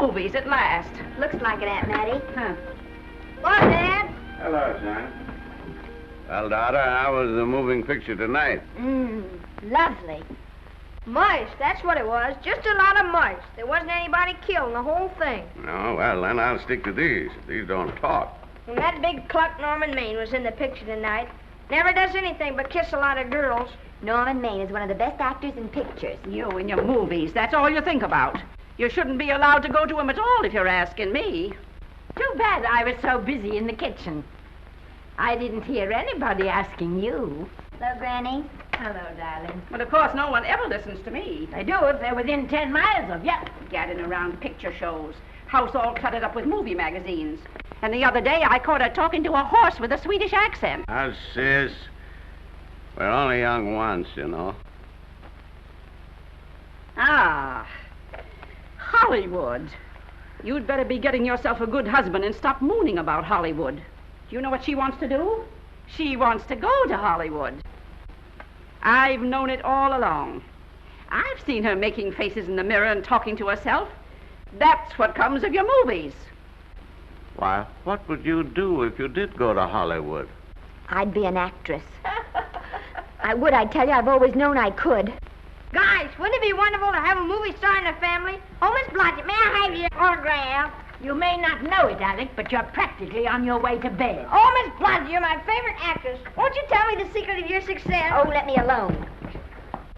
movies at last. Looks like it, Aunt Mattie. Huh. What, Dad? Hello, son. Well, daughter, how was the moving picture tonight? Lovely. Mice, that's what it was. Just a lot of mice. There wasn't anybody killed in the whole thing. No, well, then I'll stick to these. These don't talk. And that big cluck Norman Maine was in the picture tonight. Never does anything but kiss a lot of girls. Norman Maine is one of the best actors in pictures. You and your movies, that's all you think about. You shouldn't be allowed to go to him at all if you're asking me. Too bad I was so busy in the kitchen. I didn't hear anybody asking you. Hello, Granny. Hello, darling. But of course, no one ever listens to me. They do if they're within 10 miles of you. Gadding around picture shows. House all cluttered up with movie magazines. And the other day, I caught her talking to a horse with a Swedish accent. Now, sis, we're only young once, you know. Ah, Hollywood. You'd better be getting yourself a good husband and stop mooning about Hollywood. Do you know what she wants to do? She wants to go to Hollywood. I've known it all along. I've seen her making faces in the mirror and talking to herself. That's what comes of your movies. Why, what would you do if you did go to Hollywood? I'd be an actress. I would, I tell you. I've always known I could. Guys, wouldn't it be wonderful to have a movie star in the family? Oh, Miss Blodgett, may I have your autograph? You may not know it, Alec, but you're practically on your way to bed. Oh, Miss Blodgett, you're my favorite actress. Won't you tell me the secret of your success? Oh, let me alone.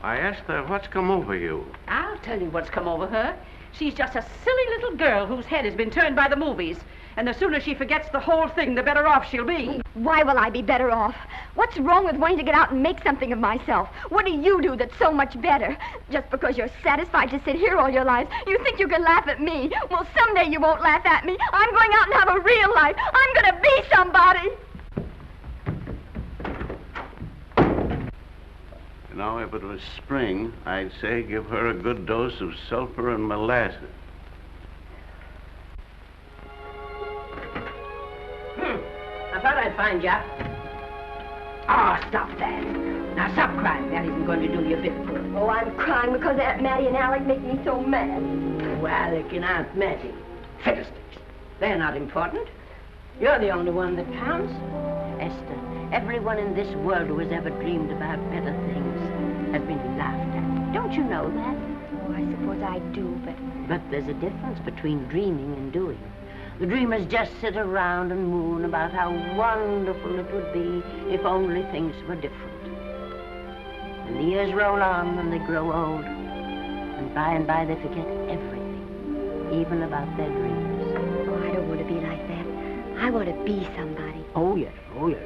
I asked her, what's come over you? I'll tell you what's come over her. She's just a silly little girl whose head has been turned by the movies. And the sooner she forgets the whole thing, the better off she'll be. Why will I be better off? What's wrong with wanting to get out and make something of myself? What do you do that's so much better? Just because you're satisfied to sit here all your life, you think you can laugh at me. Well, someday you won't laugh at me. I'm going out and have a real life. I'm going to be somebody. You know, if it was spring, I'd say give her a good dose of sulfur and molasses. I thought I'd find you. Oh, stop that. Now, stop crying. That isn't going to do you a bit of good. Oh, I'm crying because Aunt Mattie and Alec make me so mad. Oh, Alec and Aunt Mattie. Fiddlesticks. They're not important. You're the only one that counts. Esther, everyone in this world who has ever dreamed about better things has been laughed at. Don't you know that? Oh, I suppose I do, But there's a difference between dreaming and doing. The dreamers just sit around and moon about how wonderful it would be if only things were different. And the years roll on and they grow old. And by they forget everything, even about their dreams. Oh, I don't want to be like that. I want to be somebody. Oh, yes.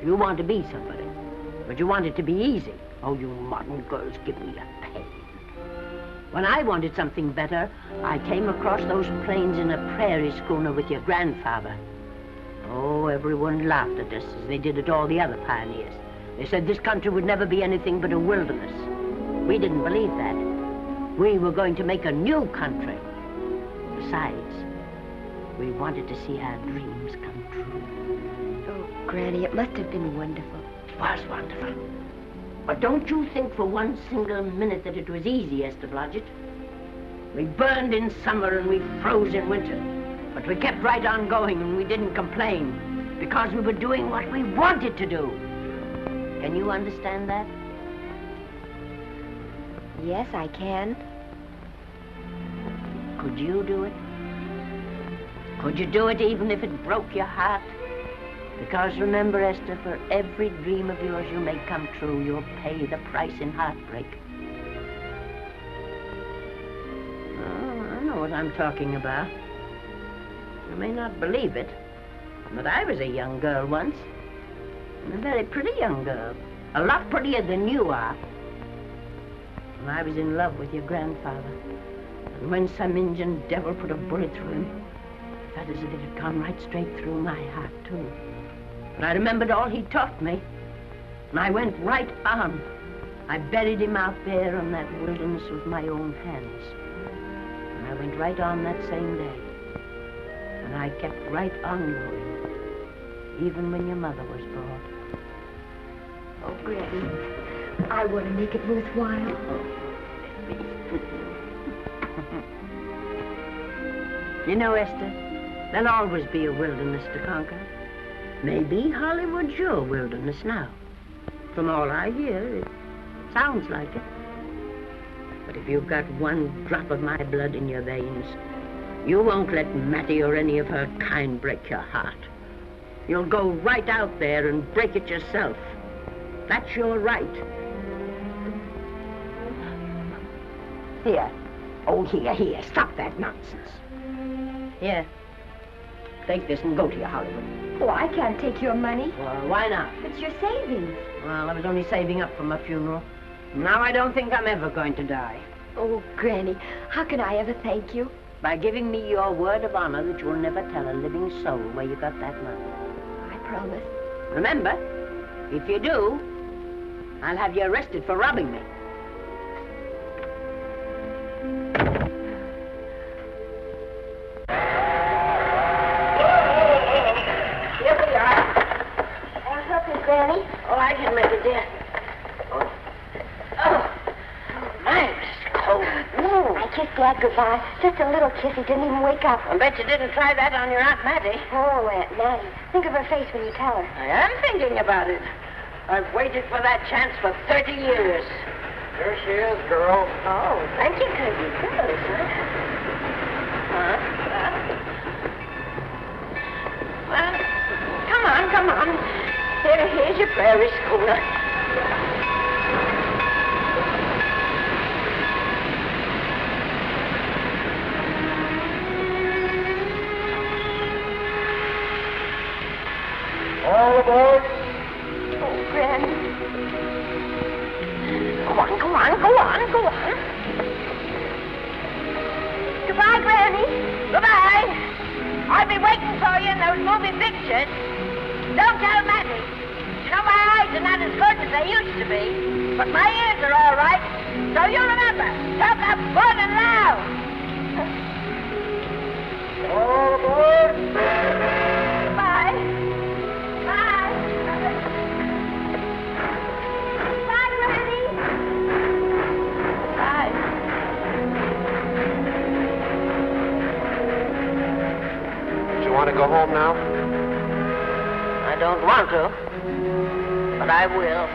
You want to be somebody. But you want it to be easy. Oh, you modern girls give me a pain. When I wanted something better, I came across those plains in a prairie schooner with your grandfather. Oh, everyone laughed at us as they did at all the other pioneers. They said this country would never be anything but a wilderness. We didn't believe that. We were going to make a new country. Besides, we wanted to see our dreams come true. Oh, Granny, it must have been wonderful. It was wonderful. But don't you think for one single minute that it was easy, Esther Blodgett. We burned in summer and we froze in winter. But we kept right on going and we didn't complain because we were doing what we wanted to do. Can you understand that? Yes, I can. Could you do it? Could you do it even if it broke your heart? Because remember, Esther, for every dream of yours you make come true, you'll pay the price in heartbreak. Oh, I know what I'm talking about. You may not believe it, but I was a young girl once. And a very pretty young girl. A lot prettier than you are. And I was in love with your grandfather. And when some Indian devil put a bullet through him, it felt as if it had gone right straight through my heart, too. But I remembered all he taught me, and I went right on. I buried him out there in that wilderness with my own hands. And I went right on that same day. And I kept right on going, even when your mother was born. Oh, Granny, I want to make it worthwhile. You know, Esther, there'll always be a wilderness to conquer. Maybe Hollywood's your wilderness now. From all I hear, it sounds like it. But if you've got one drop of my blood in your veins, you won't let Mattie or any of her kind break your heart. You'll go right out there and break it yourself. That's your right. Here. Oh, here. Stop that nonsense. Here. Take this and go to your Hollywood. Oh, I can't take your money. Well, why not? It's your savings. Well, I was only saving up for my funeral. Now I don't think I'm ever going to die. Oh, Granny, how can I ever thank you? By giving me your word of honor that you'll never tell a living soul where you got that money. I promise. Remember, if you do, I'll have you arrested for robbing me. Here we are. I'll help you, Granny. Oh, I can make it, dear. Oh, man, it's cold. I kissed Dad goodbye. Just a little kiss. He didn't even wake up. I bet you didn't try that on your Aunt Mattie. Oh, Aunt Mattie. Think of her face when you tell her. I am thinking about it. I've waited for that chance for 30 years. Here she is, girl. Oh, thank you, Kirby. Good, Well, come on. Here's your prairie schooner. All aboard. Oh, Granny. Go on. Goodbye, Granny. Goodbye. I'll be waiting for you in those movie pictures. Don't tell Mattie. You know, my eyes are not as good as they used to be, but my ears are all right. So you remember, talk up good and loud. All aboard. Bye. Bye. Bye, Granny. Bye. Do you want to go home now? I don't want to, but I will.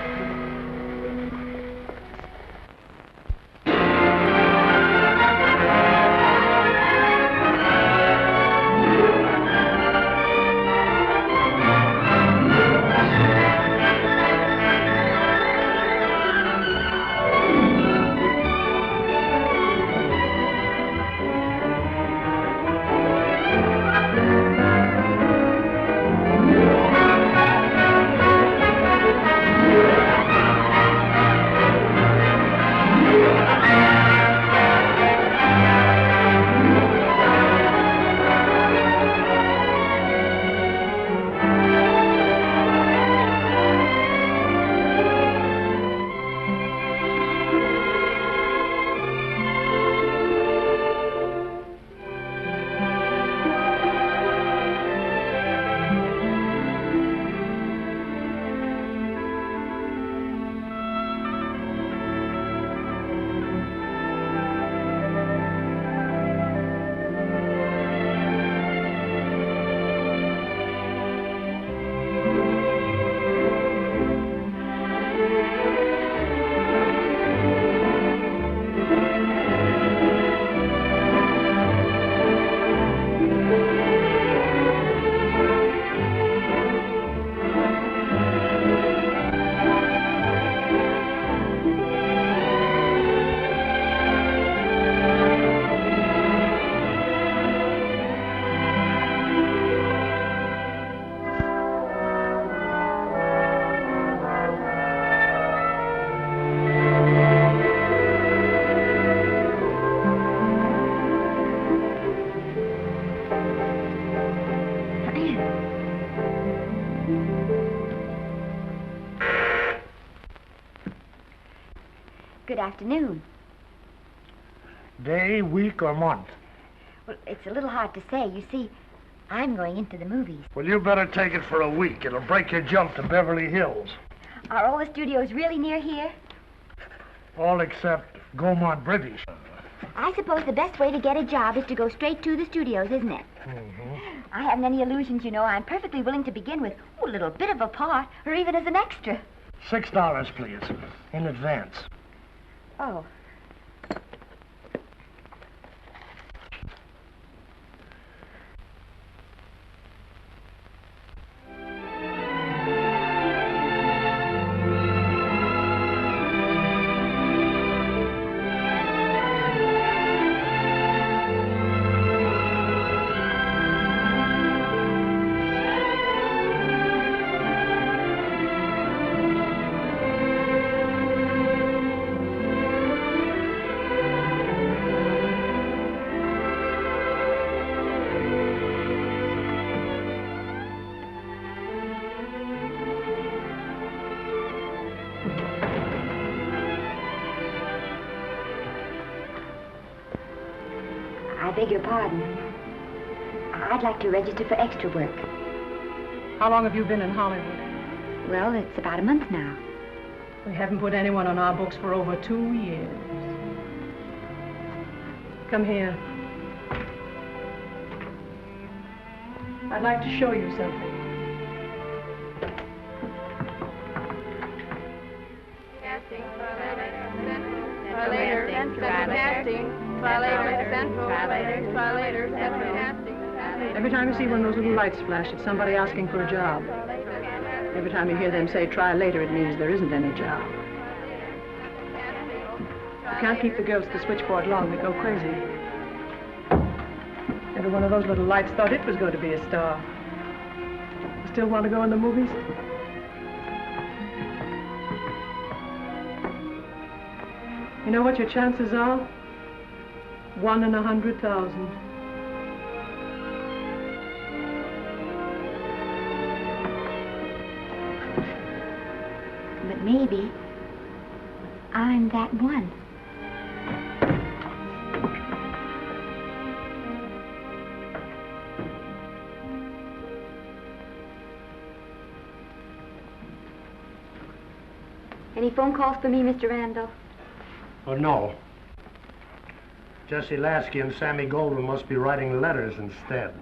Good afternoon. Day, week, or month? Well, it's a little hard to say. You see, I'm going into the movies. Well, you better take it for a week. It'll break your jump to Beverly Hills. Are all the studios really near here? All except Gaumont British. I suppose the best way to get a job is to go straight to the studios, isn't it? Mm-hmm. I haven't any illusions, you know. I'm perfectly willing to begin with a little bit of a part, or even as an extra. $6, please, in advance. Oh. I beg your pardon. I'd like to register for extra work. How long have you been in Hollywood? Well, it's about a month now. We haven't put anyone on our books for over 2 years. Come here. I'd like to show you something. Every time you see one of those little lights flash, it's somebody asking for a job. Every time you hear them say, try later, it means there isn't any job. You can't keep the girls at the switchboard long. They go crazy. Every one of those little lights thought it was going to be a star. You still want to go in the movies? You know what your chances are? 1 in 100,000. But maybe I'm that one. Any phone calls for me, Mr. Randall? Oh, no. Jesse Lasky and Sammy Goldwyn must be writing letters instead.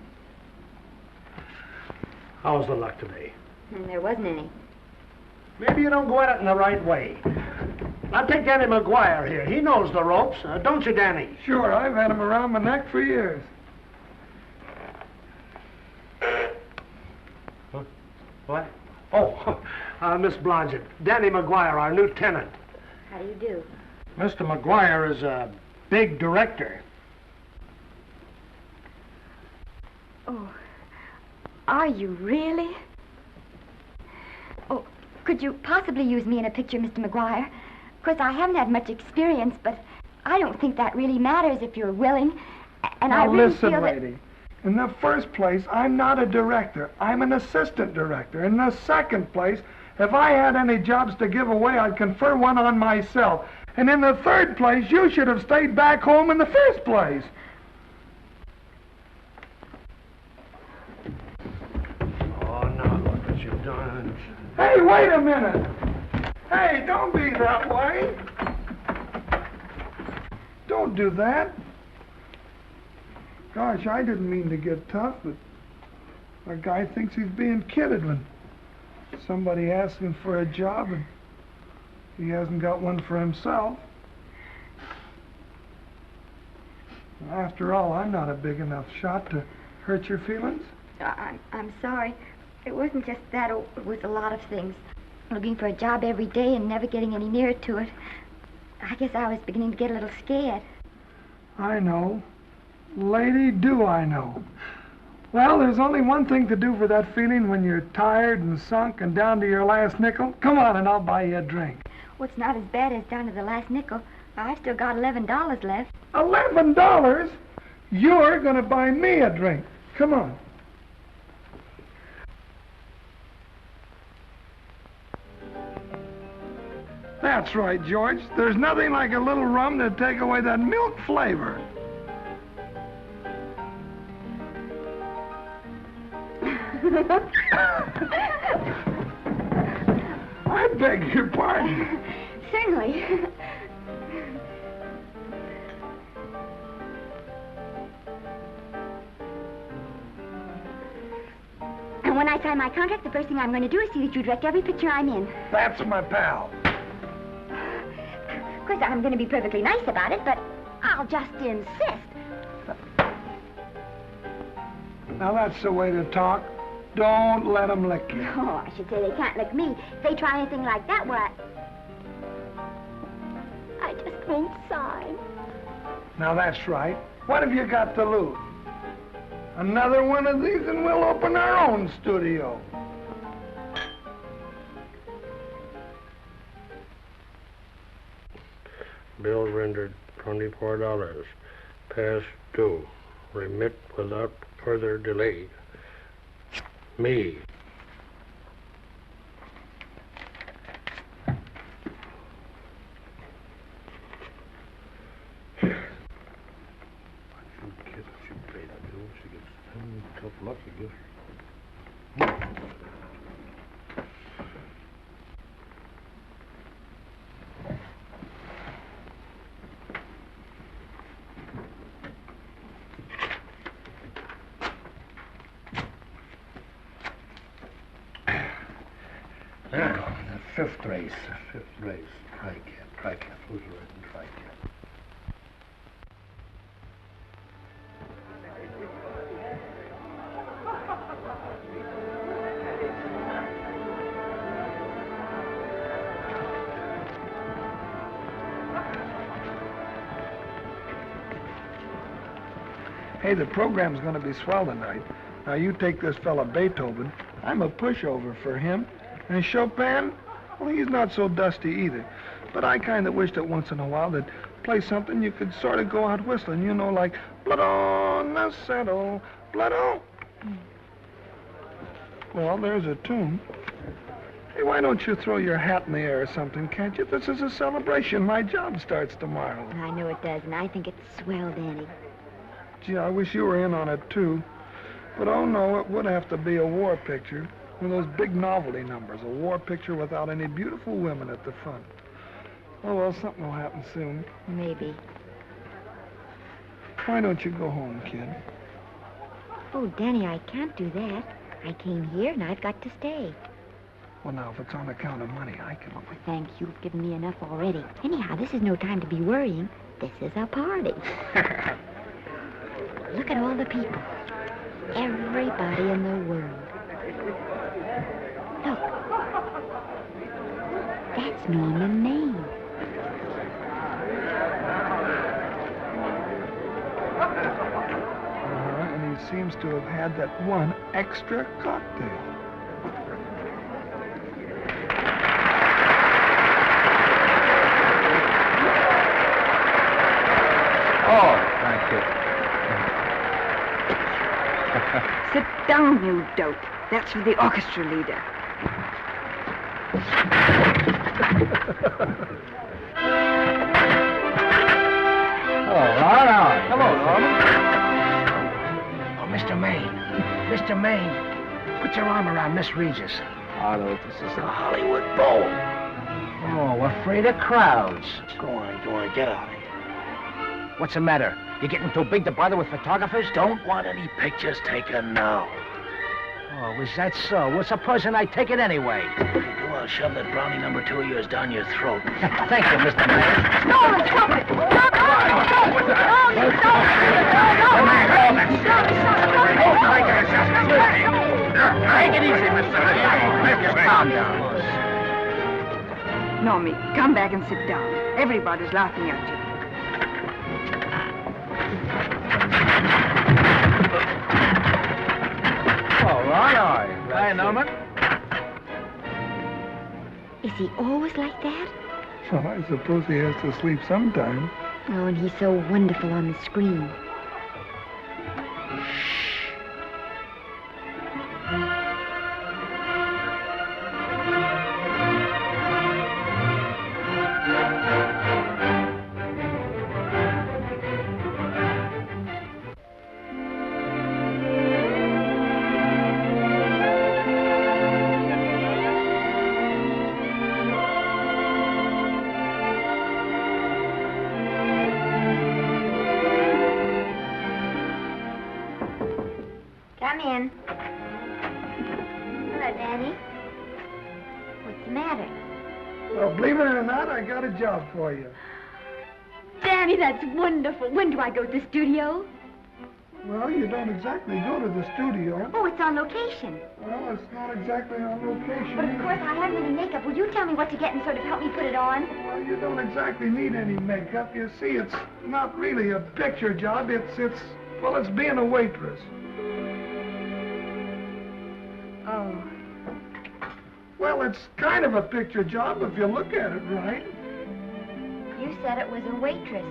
How's the luck today? There wasn't any. Maybe you don't go at it in the right way. Now take Danny McGuire here. He knows the ropes. Don't you, Danny? Sure, I've had him around my neck for years. Huh? What? Oh, Miss Blodgett. Danny McGuire, our new tenant. How do you do? Mr. McGuire is a big director. Oh, are you really? Oh, could you possibly use me in a picture, Mr. McGuire? Of course, I haven't had much experience, but I don't think that really matters if you're willing. And now I really listen, feel lady. In the first place, I'm not a director. I'm an assistant director. In the second place, if I had any jobs to give away, I'd confer one on myself. And in the third place, you should have stayed back home in the first place. Oh, now look what you've done. Hey, wait a minute. Hey, don't be that way. Don't do that. Gosh, I didn't mean to get tough, but a guy thinks he's being kidded when somebody asks him for a job and he hasn't got one for himself. After all, I'm not a big enough shot to hurt your feelings. I'm sorry. It wasn't just that. It was a lot of things. Looking for a job every day and never getting any nearer to it. I guess I was beginning to get a little scared. I know. Lady, do I know. Well, there's only one thing to do for that feeling when you're tired and sunk and down to your last nickel. Come on and I'll buy you a drink. Well, it's not as bad as down to the last nickel. I've still got $11 left. $11? You're going to buy me a drink. Come on. That's right, George. There's nothing like a little rum to take away that milk flavor. I beg your pardon. Certainly. And when I sign my contract, the first thing I'm going to do is see that you direct every picture I'm in. That's my pal. Of course, I'm going to be perfectly nice about it, but I'll just insist. Now, that's the way to talk. Don't let them lick you. Oh, I should say they can't lick me. If they try anything like that, well, I just won't sign. Now, that's right. What have you got to lose? Another one of these and we'll open our own studio. Bill rendered $24. Past due. Remit without further delay. Me. Tough luck, I guess. Fifth race. Tri-cap. Who's riding tri-cap? Hey, the program's going to be swell tonight. Now, you take this fella Beethoven. I'm a pushover for him. And Chopin, well, he's not so dusty either. But I kind of wish that once in a while they'd play something you could sort of go out whistling, you know, like blood on the saddle, blood on. Well, there's a tune. Hey, why don't you throw your hat in the air or something, can't you? This is a celebration. My job starts tomorrow. I know it does, and I think it's swell, Danny. Gee, I wish you were in on it, too. But, oh, no, it would have to be a war picture. One of those big novelty numbers, a war picture without any beautiful women at the front. Oh, well, something will happen soon. Maybe. Why don't you go home, kid? Oh, Danny, I can't do that. I came here, and I've got to stay. Well, now, if it's on account of money, I can... Oh, thank you. You've given me enough already. Anyhow, this is no time to be worrying. This is a party. Look at all the people. Everybody in the world. Look. That's Norman Maine. And he seems to have had that one extra cocktail. Oh, thank you. Sit down, you dope. That's for the orchestra leader. Hello, Norman. Oh, Mr. Maine. Mr. Maine, put your arm around Miss Regis. Otto, this is a Hollywood bowl. Oh, afraid of crowds. Go on, get out of here. What's the matter? You getting too big to bother with photographers? Don't want any pictures taken now. Oh, is that so? Well, supposing I take it anyway. If you do, I'll shove that brownie number 2 of yours down your throat. Thank you, Mr. Mayor. Stop it! Stop it! Stop it! Take it easy, Mr. Mayor. Just calm down. Normie, come back and sit down. Everybody's laughing at you. All right. Hi, Norman. Is he always like that? Well, I suppose he has to sleep sometime. Oh, and he's so wonderful on the screen. Come in. Danny, what's the matter? Well, believe it or not, I got a job for you. Danny, that's wonderful. When do I go to the studio? Well, you don't exactly go to the studio. Oh, it's on location. Well, it's not exactly on location. But of course, I haven't any makeup. Will you tell me what to get and sort of help me put it on? Well, you don't exactly need any makeup. You see, it's not really a picture job. It's being a waitress. Oh. Well, it's kind of a picture job if you look at it right. You said it was a waitress.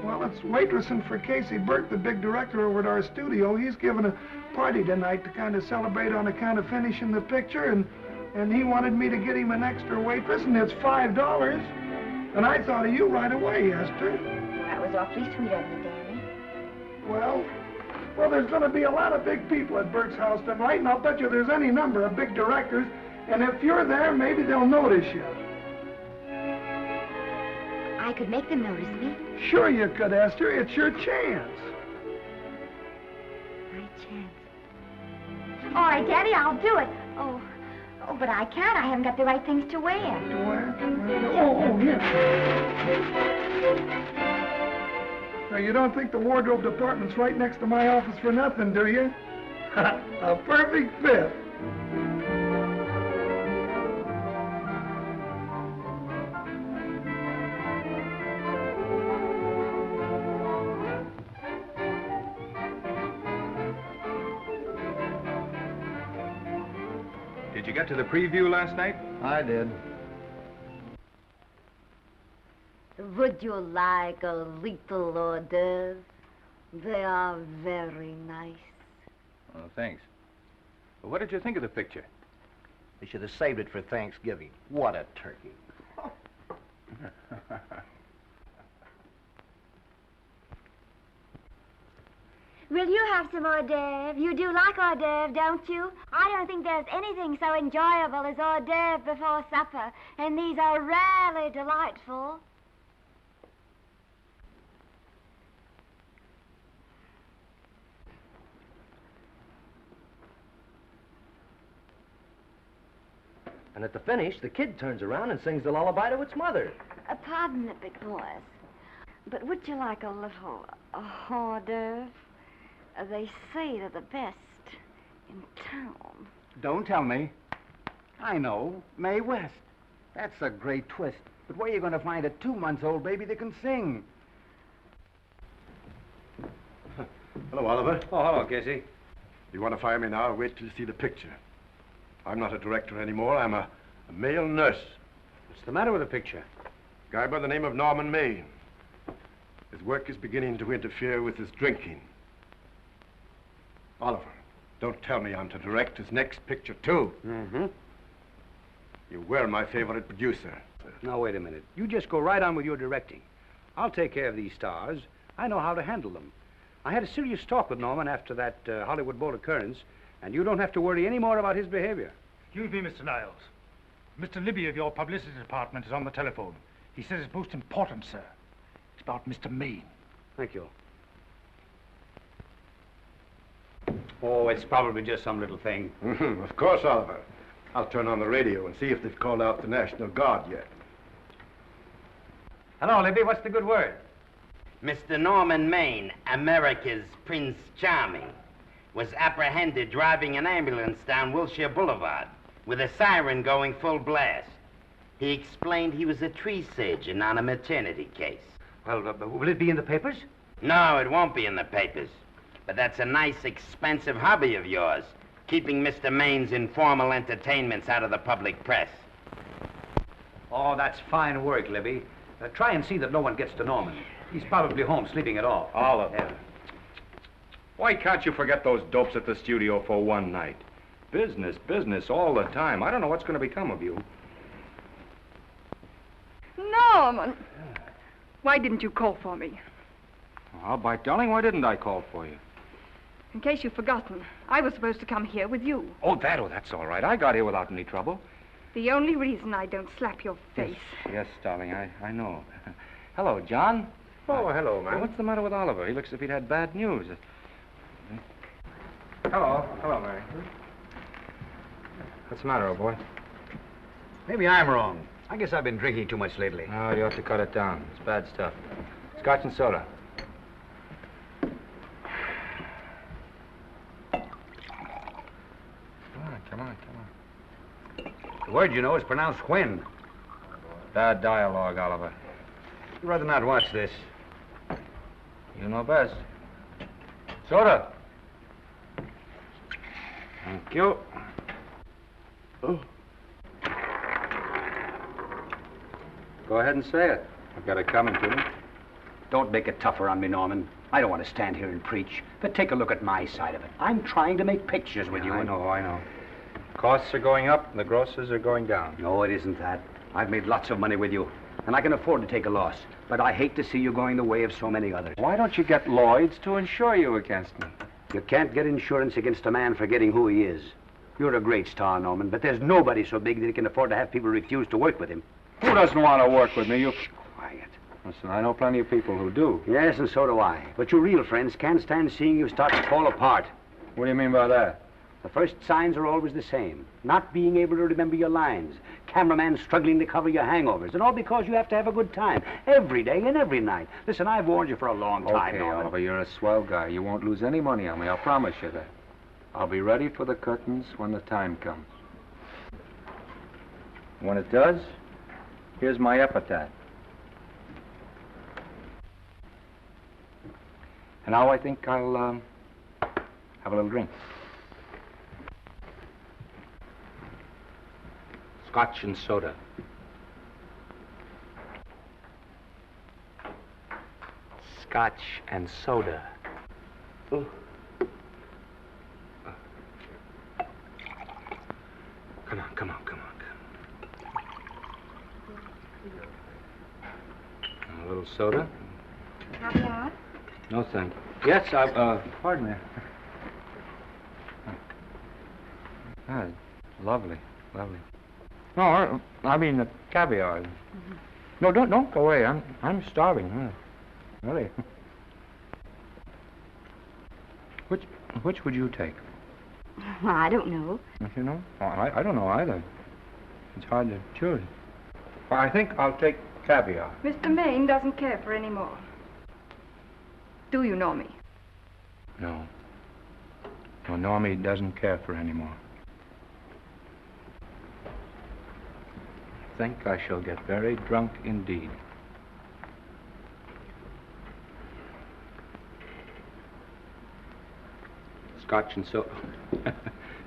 Well, it's waitressing for Casey Burke, the big director over at our studio. He's giving a party tonight to kind of celebrate on account of finishing the picture, and he wanted me to get him an extra waitress, and it's $5. And I thought of you right away, Esther. Well, that was awfully sweet of you, Danny. Well, there's going to be a lot of big people at Burke's house tonight, and I'll bet you there's any number of big directors, and if you're there, maybe they'll notice you. I could make them notice me. Sure you could, Esther. It's your chance. My chance. All right, Daddy, I'll do it. Oh, but I can't. I haven't got the right things to wear. To wear? Oh, here. Now, you don't think the wardrobe department's right next to my office for nothing, do you? A perfect fit. Did you get to the preview last night? I did. Would you like a little hors d'oeuvre? They are very nice. Oh, thanks. Well, what did you think of the picture? They should have saved it for Thanksgiving. What a turkey. Will you have some hors d'oeuvre? You do like hors d'oeuvre, don't you? I don't think there's anything so enjoyable as hors d'oeuvre before supper, and these are rarely delightful. And at the finish, the kid turns around and sings the lullaby to its mother. Pardon the big boys, but would you like a little hors d'oeuvre? They say they're the best in town. Don't tell me. I know. Mae West. That's a great twist. But where are you going to find a 2-month-old baby that can sing? Hello, Oliver. Oh, hello, Casey. You want to fire me now or wait till you see the picture? I'm not a director anymore. I'm a male nurse. What's the matter with the picture? A guy by the name of Norman Maine. His work is beginning to interfere with his drinking. Oliver, don't tell me I'm to direct his next picture, too. Mm-hmm. You were my favorite producer. Now, wait a minute. You just go right on with your directing. I'll take care of these stars. I know how to handle them. I had a serious talk with Norman after that Hollywood boat occurrence, and you don't have to worry any more about his behavior. Excuse me, Mr. Niles. Mr. Libby of your publicity department is on the telephone. He says it's most important, sir. It's about Mr. Maine. Thank you. Oh, it's probably just some little thing. Mm-hmm. Of course, Oliver. I'll turn on the radio and see if they've called out the National Guard yet. Hello, Libby. What's the good word? Mr. Norman Maine, America's Prince Charming, was apprehended driving an ambulance down Wilshire Boulevard with a siren going full blast. He explained he was a tree surgeon on a maternity case. Well, will it be in the papers? No, it won't be in the papers. But that's a nice, expensive hobby of yours, keeping Mr. Maine's informal entertainments out of the public press. Oh, that's fine work, Libby. Try and see that no one gets to Norman. He's probably home sleeping it off. Oliver. Yeah. Why can't you forget those dopes at the studio for one night? Business, business all the time. I don't know what's going to become of you. Norman! Why didn't you call for me? Oh, by darling, why didn't I call for you? In case you've forgotten, I was supposed to come here with you. Oh, that's all right. I got here without any trouble. The only reason I don't slap your face. Yes, darling, I know. Hello, John. Oh, hello, man. Well, what's the matter with Oliver? He looks as if he'd had bad news. Hello, Mary. What's the matter, old boy? Maybe I'm wrong. I guess I've been drinking too much lately. Oh, you ought to cut it down. It's bad stuff. Scotch and soda. Come on. The word, you know, is pronounced when. Bad dialogue, Oliver. I'd rather not watch this. You know best. Soda. Thank you. Oh. Go ahead and say it. I've got it coming to me. Don't make it tougher on me, Norman. I don't want to stand here and preach, but take a look at my side of it. I'm trying to make pictures with you. I know. Costs are going up and the grosses are going down. No, it isn't that. I've made lots of money with you, and I can afford to take a loss. But I hate to see you going the way of so many others. Why don't you get Lloyd's to insure you against me? You can't get insurance against a man forgetting who he is. You're a great star, Norman, but there's nobody so big that he can afford to have people refuse to work with him. Who doesn't want to work with me? You... Quiet. Listen, I know plenty of people who do. Yes, and so do I. But your real friends can't stand seeing you start to fall apart. What do you mean by that? The first signs are always the same. Not being able to remember your lines. Cameraman struggling to cover your hangovers. And all because you have to have a good time. Every day and every night. Listen, I've warned you for a long time, Okay, Norman. Oliver, you're a swell guy. You won't lose any money on me. I'll promise you that. I'll be ready for the curtains when the time comes. When it does, here's my epitaph. And now I think I'll have a little drink. Scotch and soda. Scotch and soda. Ooh. Come on. A little soda? Caviar? No, thank you. Yes, pardon me. Ah, lovely. No, I mean the caviar. Mm-hmm. No, don't go away. I'm starving. Really. Which would you take? Well, I don't know. Don't you know? Oh, I don't know either. It's hard to choose. Well, I think I'll take caviar. Mr. Maine doesn't care for any more. Do you, Normie? No. No, Normie doesn't care for any more. I think I shall get very drunk indeed. Scotch and soda.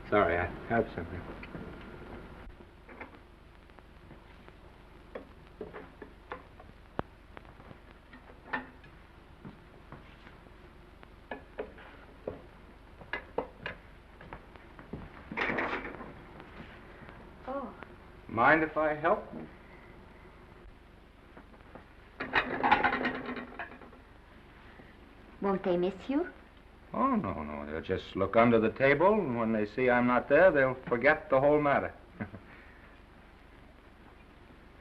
Sorry, I have something. Oh. Mind if I help? Won't they miss you? Oh, no. They'll just look under the table, and when they see I'm not there, they'll forget the whole matter.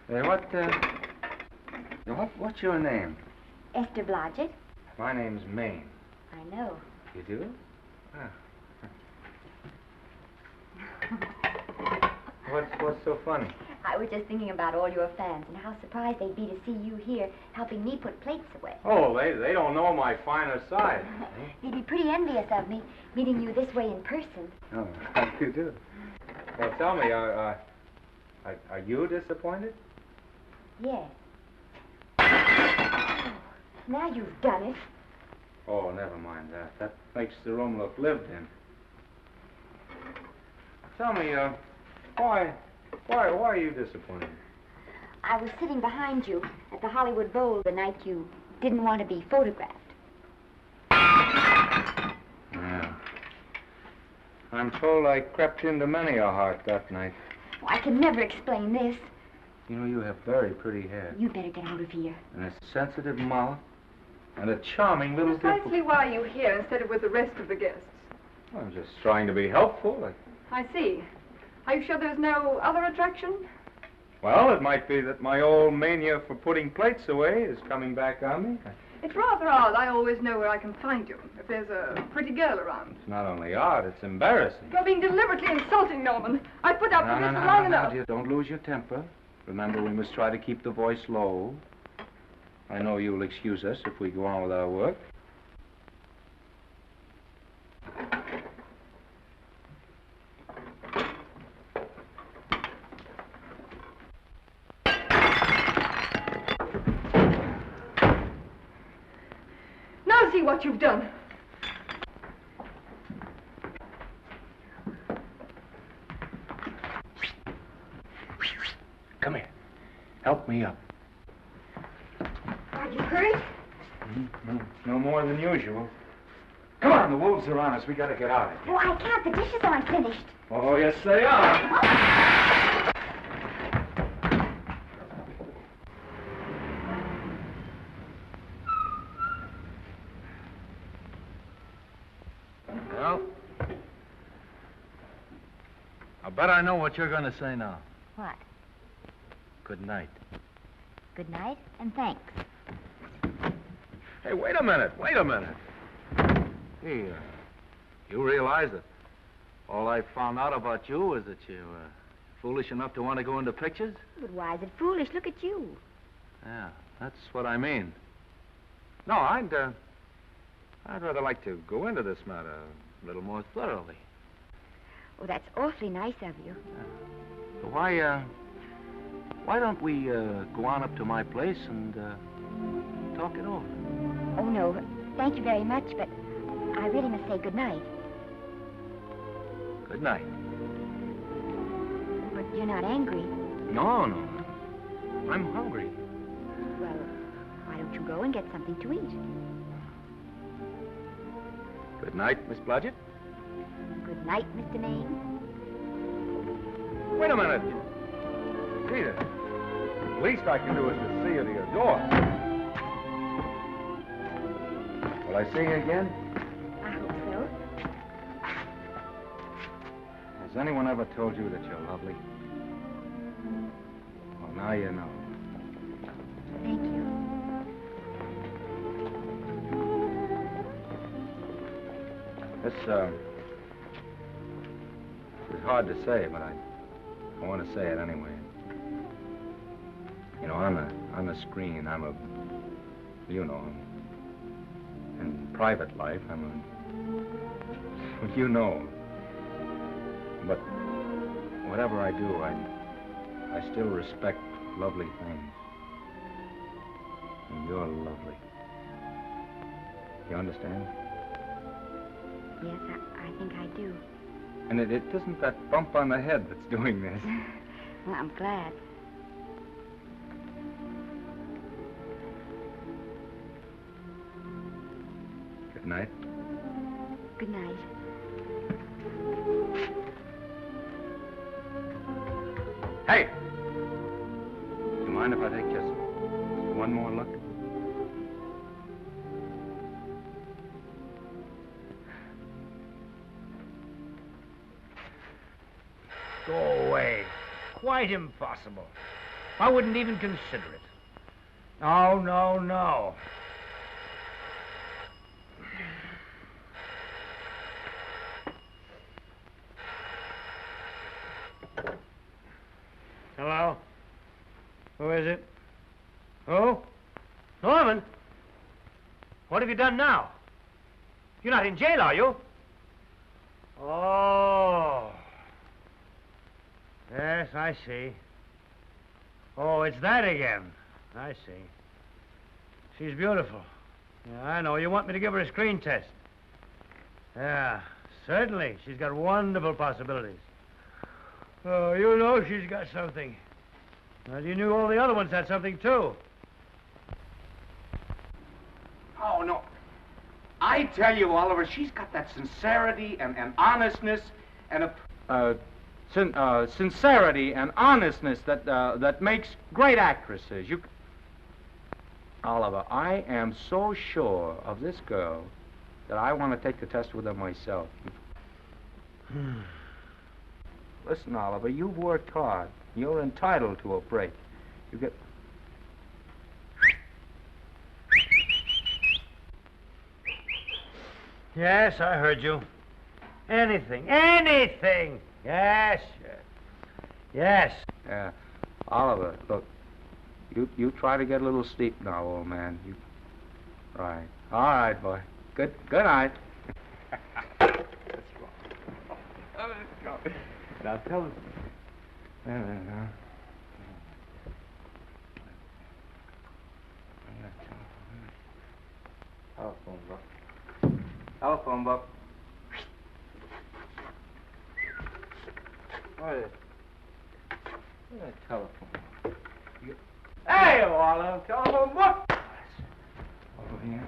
Hey, what's your name? Esther Blodgett. My name's Maine. I know. You do? Ah. What's so funny? I was just thinking about all your fans and how surprised they'd be to see you here helping me put plates away. Oh, they don't know my finer side. They'd be pretty envious of me, meeting you this way in person. Oh, how do you do? Well, tell me, are you disappointed? Yes. Now you've done it. Oh, never mind that. That makes the room look lived in. Tell me, why are you disappointed? I was sitting behind you at the Hollywood Bowl the night you didn't want to be photographed. Yeah. I'm told I crept into many a heart that night. Oh, I can never explain this. You know, you have very pretty hair. You better get out of here. And a sensitive mouth. And a charming little Precisely why are you here instead of with the rest of the guests? I'm just trying to be helpful. I see. Are you sure there's no other attraction? Well, it might be that my old mania for putting plates away is coming back on me. It's rather odd. I always know where I can find you if there's a pretty girl around. It's not only odd, it's embarrassing. You're being deliberately insulting, Norman. I put up with this for long enough. Dear, don't lose your temper. Remember, we must try to keep the voice low. I know you'll excuse us if we go on with our work. Now see what you've done. Come here. Help me up. Are you hurt? No more than usual. Come on, the wolves are on us. We gotta get out of here. Oh, I can't. The dishes aren't finished. Oh, yes, they are. Well, I bet I know what you're going to say now. What? Good night. Good night, and thanks. Hey, wait a minute. Hey, you realize that all I found out about you was that you're foolish enough to want to go into pictures? But why is it foolish? Look at you. Yeah, that's what I mean. No, I'd rather like to go into this matter a little more thoroughly. Oh, that's awfully nice of you. So why don't we go on up to my place and talk it over? Oh, no. Thank you very much, but I really must say good night. Good night. But you're not angry. No. I'm hungry. Well, why don't you go and get something to eat? Good night, Miss Blodgett. Good night, Mr. Maine. Wait a minute. Peter, the least I can do is to see you to your door. Will I see you again? I hope so. Has anyone ever told you that you're lovely? Well, now you know. Thank you. This is hard to say, but I want to say it anyway. You know, on the screen, I'm a, you know, in private life, I'm a, well, you know. But whatever I do, I still respect lovely things. And you're lovely. You understand? Yes, I think I do. And it isn't that bump on the head that's doing this. Well, I'm glad. Good night. Good night. Hey! Do you mind if I take just one more look? Go away. Quite impossible. I wouldn't even consider it. No. Hello? Who is it? Who? Norman? What have you done now? You're not in jail, are you? Oh. Yes, I see. Oh, it's that again. I see. She's beautiful. Yeah, I know. You want me to give her a screen test? Yeah, certainly. She's got wonderful possibilities. Oh, you know she's got something. Well, you knew all the other ones had something, too. Oh, no. I tell you, Oliver, she's got that sincerity and honestness and a... sincerity and honestness that makes great actresses. Oliver, I am so sure of this girl that I want to take the test with her myself. Listen, Oliver, you've worked hard. You're entitled to a break. You get... Yes, I heard you. Anything. Yes, sure. Yes. Yeah. Oliver, look, you try to get a little sleep now, old man. Right. All right, boy. Good night. Let's go. Now tell us. Now. Telephone book. What is it? Telephone. Hey, Oliver, telephone book. Over here.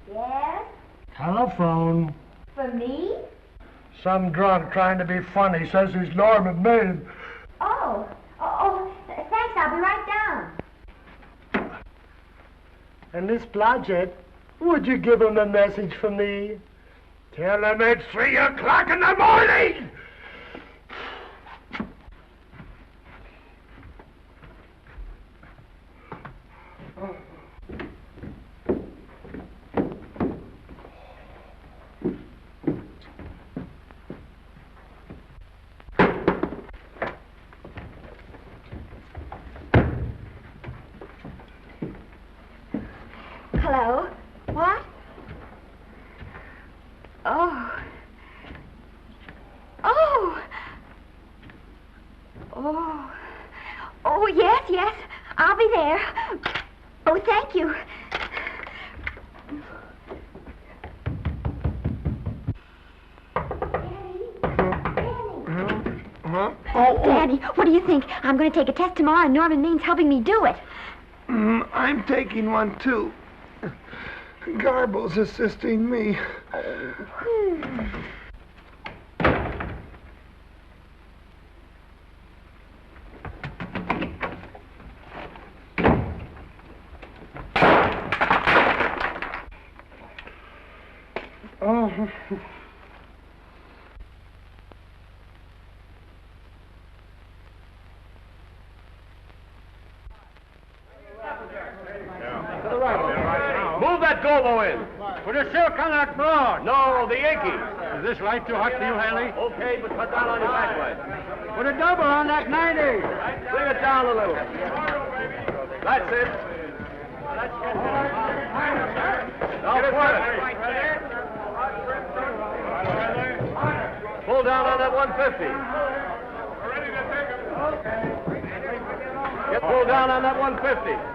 Yes? Telephone. For me? Some drunk trying to be funny says he's Norman Maine. Oh, thanks. I'll be right down. And Miss Blodgett, would you give him a message for me? Tell him it's 3 o'clock in the morning! Hello? What? Oh, yes. I'll be there. Oh, thank you. Daddy, what do you think? I'm going to take a test tomorrow, and Norman Main's helping me do it. I'm taking one, too. Garble's assisting me. Move that gobo in. Put a silk on that broad. No, the Yankee. Is this light too hot for you, Haley? Okay, but cut down on your backlight. Put a double on that 90. Bring it down a little. That's it. Now point it. Pull down on that 150. Get pulled down on that 150.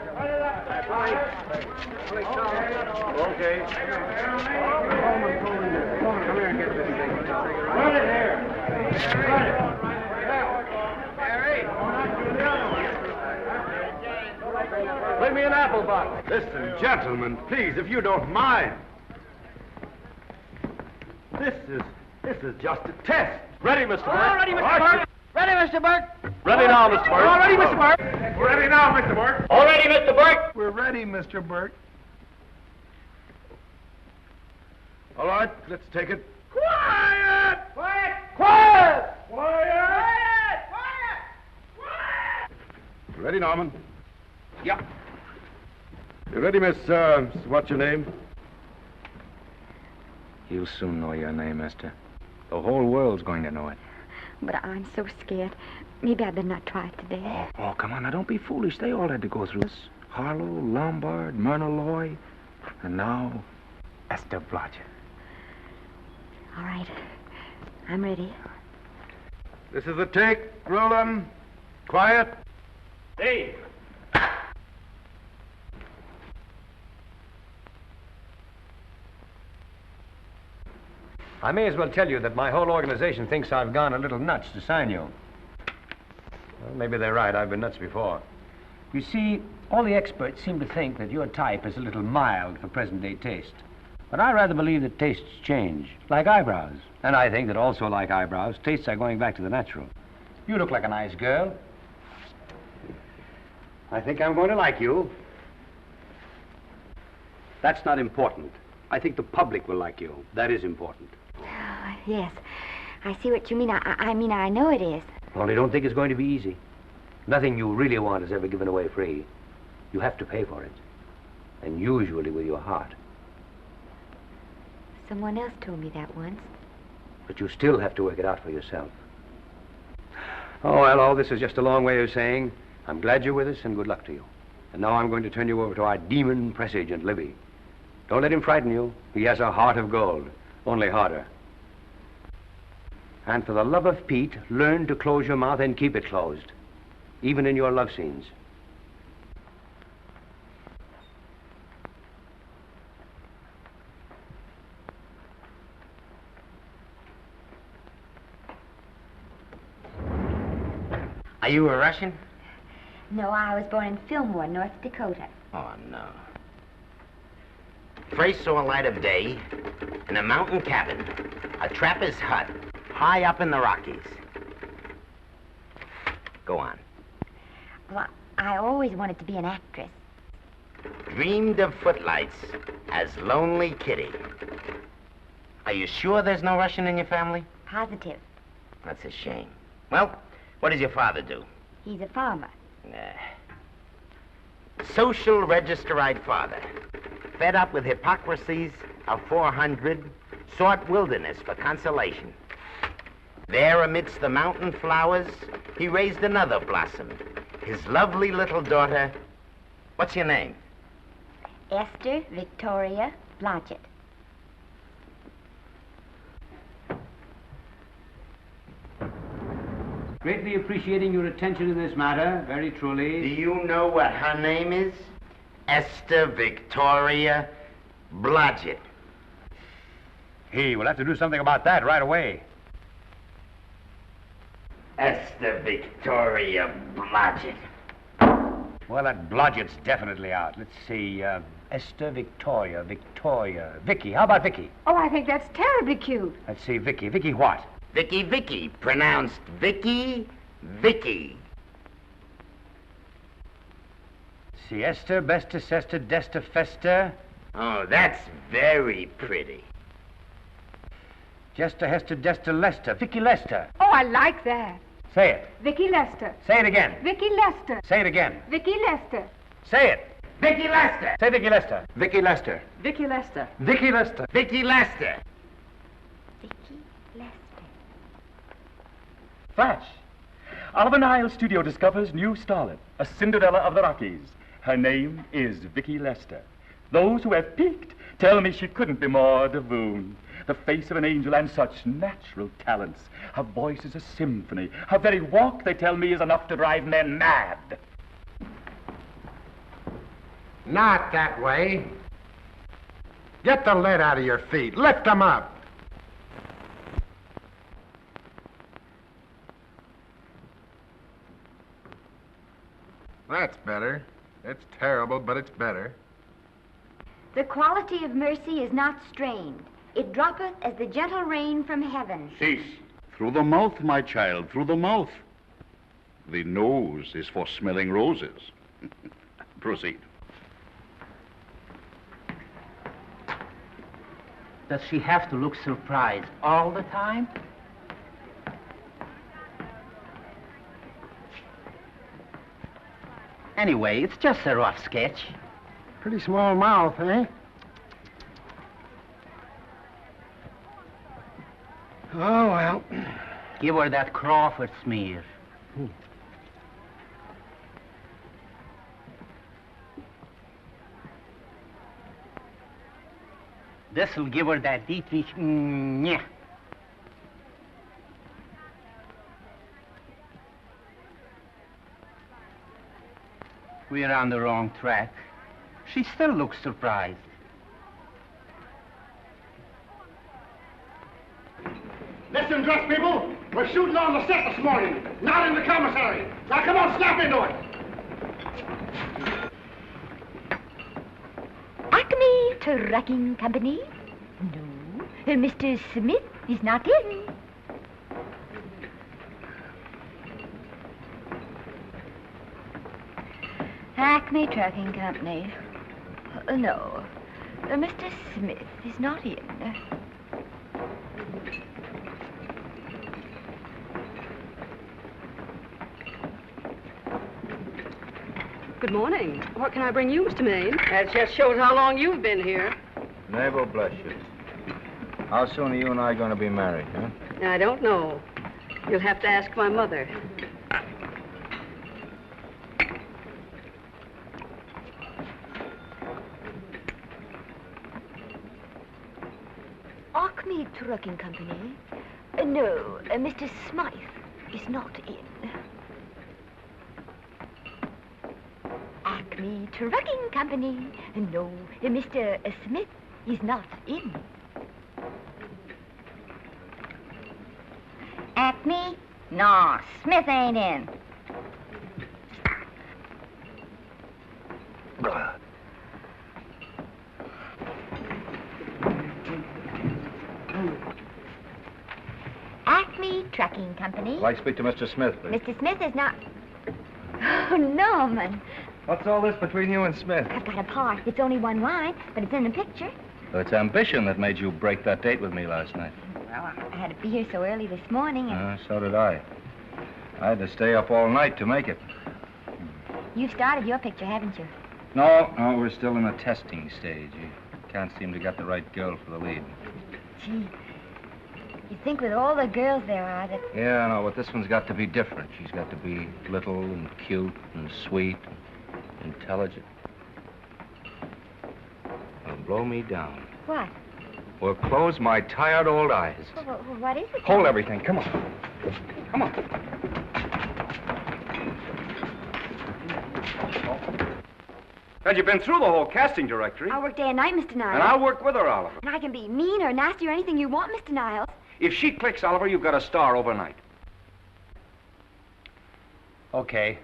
Okay. Come here and get this thing. Run it here. Run it. Bring me an apple box. Listen, gentlemen, please, if you don't mind. This is just a test. Ready, Mr. Burke. All ready, Mr. Burke. Ready, Mr. Burke. Ready now, Mr. Burke. All ready, Mr. Burke. We're ready now, Mr. Burke. All ready, Mr. Burke. We're ready, Mr. Burke. All right, let's take it. Quiet! Quiet! Quiet! Quiet! Ready, Norman? Yep. You ready, Miss, what's your name? You'll soon know your name, Esther. The whole world's going to know it. But I'm so scared. Maybe I better not try it today. Oh, come on, now don't be foolish. They all had to go through this. Harlow, Lombard, Myrna Loy, and now Esther Blodgett. All right. I'm ready. This is the take. Roland. Quiet. Hey. I may as well tell you that my whole organization thinks I've gone a little nuts to sign you. Well, maybe they're right. I've been nuts before. You see, all the experts seem to think that your type is a little mild for present-day taste. But I rather believe that tastes change, like eyebrows. And I think that also like eyebrows, tastes are going back to the natural. You look like a nice girl. I think I'm going to like you. That's not important. I think the public will like you. That is important. Oh, yes. I see what you mean. I mean, I know it is. Only don't think it's going to be easy. Nothing you really want is ever given away free. You have to pay for it. And usually with your heart. Someone else told me that once. But you still have to work it out for yourself. Oh, well, all this is just a long way of saying, I'm glad you're with us and good luck to you. And now I'm going to turn you over to our demon press agent, Libby. Don't let him frighten you. He has a heart of gold, only harder. And for the love of Pete, learn to close your mouth and keep it closed, even in your love scenes. Are you a Russian? No, I was born in Fillmore, North Dakota. Oh, no. First saw light of day in a mountain cabin, a trapper's hut, high up in the Rockies. Go on. Well, I always wanted to be an actress. Dreamed of footlights as Lonely Kitty. Are you sure there's no Russian in your family? Positive. That's a shame. Well, what does your father do? He's a farmer. Social register-eyed father. Fed up with hypocrisies of 400, sought wilderness for consolation. There amidst the mountain flowers, he raised another blossom, his lovely little daughter. What's your name? Esther Victoria Blodgett. Greatly appreciating your attention in this matter, very truly. Do you know what her name is? Esther Victoria Blodgett. Hey, we'll have to do something about that right away. Esther Victoria Blodgett. Well, that Blodgett's definitely out. Let's see, Esther Victoria, Vicky. How about Vicky? Oh, I think that's terribly cute. Let's see, Vicky. Vicky what? Vicky, pronounced Vicky. See, Esther, Besta, Sesta, Desta, Festa. Oh, that's very pretty. Jester, Hester, Desta, Lester. Vicky Lester. Oh, I like that. Say it. Vicky Lester. Say it again. Vicky Lester. Say it again. Vicky Lester. Say it. Vicky Lester. Say Vicky Lester. Vicky Lester. Vicky Lester. Vicky Lester. Vicky Lester. Vicky Lester. Flash. Oliver Nile Studio discovers new starlet, a Cinderella of the Rockies. Her name is Vicky Lester. Those who have peeked tell me she couldn't be more Devine. The face of an angel and such natural talents. Her voice is a symphony. Her very walk, they tell me, is enough to drive men mad. Not that way. Get the lead out of your feet. Lift them up. That's better. It's terrible, but it's better. The quality of mercy is not strained. It droppeth as the gentle rain from heaven. Cease. Through the mouth, my child, through the mouth. The nose is for smelling roses. Proceed. Does she have to look surprised all the time? Anyway, it's just a rough sketch. Pretty small mouth, eh? Oh, well. Give her that Crawford smear. This'll give her that Dietrich. Yeah. We're on the wrong track. She still looks surprised. Listen, dress people. We're shooting on the set this morning, not in the commissary. Now, come on, snap into it. Acme Trucking Company? No. Mr. Smith is not in. Acme Trucking Company. No. Mr. Smith is not in. Good morning. What can I bring you, Mr. Maine? That just shows how long you've been here. Neighbor, bless you. How soon are you and I going to be married, huh? I don't know. You'll have to ask my mother. Acme Trucking Company? No, Mr. Smythe is not in. Acme Trucking Company? No, Mr. Smith is not in. Acme? No, Smith ain't in. Acme Trucking Company? I'd like to speak to Mr. Smith, please. Mr. Smith is not... Oh, Norman. What's all this between you and Smith? I've got a part. It's only one line, but it's in the picture. So it's ambition that made you break that date with me last night. Well, I had to be here so early this morning. And So did I. I had to stay up all night to make it. You've started your picture, haven't you? No, we're still in the testing stage. You can't seem to get the right girl for the lead. Gee, you'd think with all the girls there are that... Yeah, I know, but this one's got to be different. She's got to be little and cute and sweet and intelligent. It'll blow me down. What? Well, close my tired old eyes. Well, what is it? Hold everything. Come on. Come on. Well, you've been through the whole casting directory. I'll work day and night, Mr. Niles. And I'll work with her, Oliver. And I can be mean or nasty or anything you want, Mr. Niles. If she clicks, Oliver, you've got a star overnight. Okay.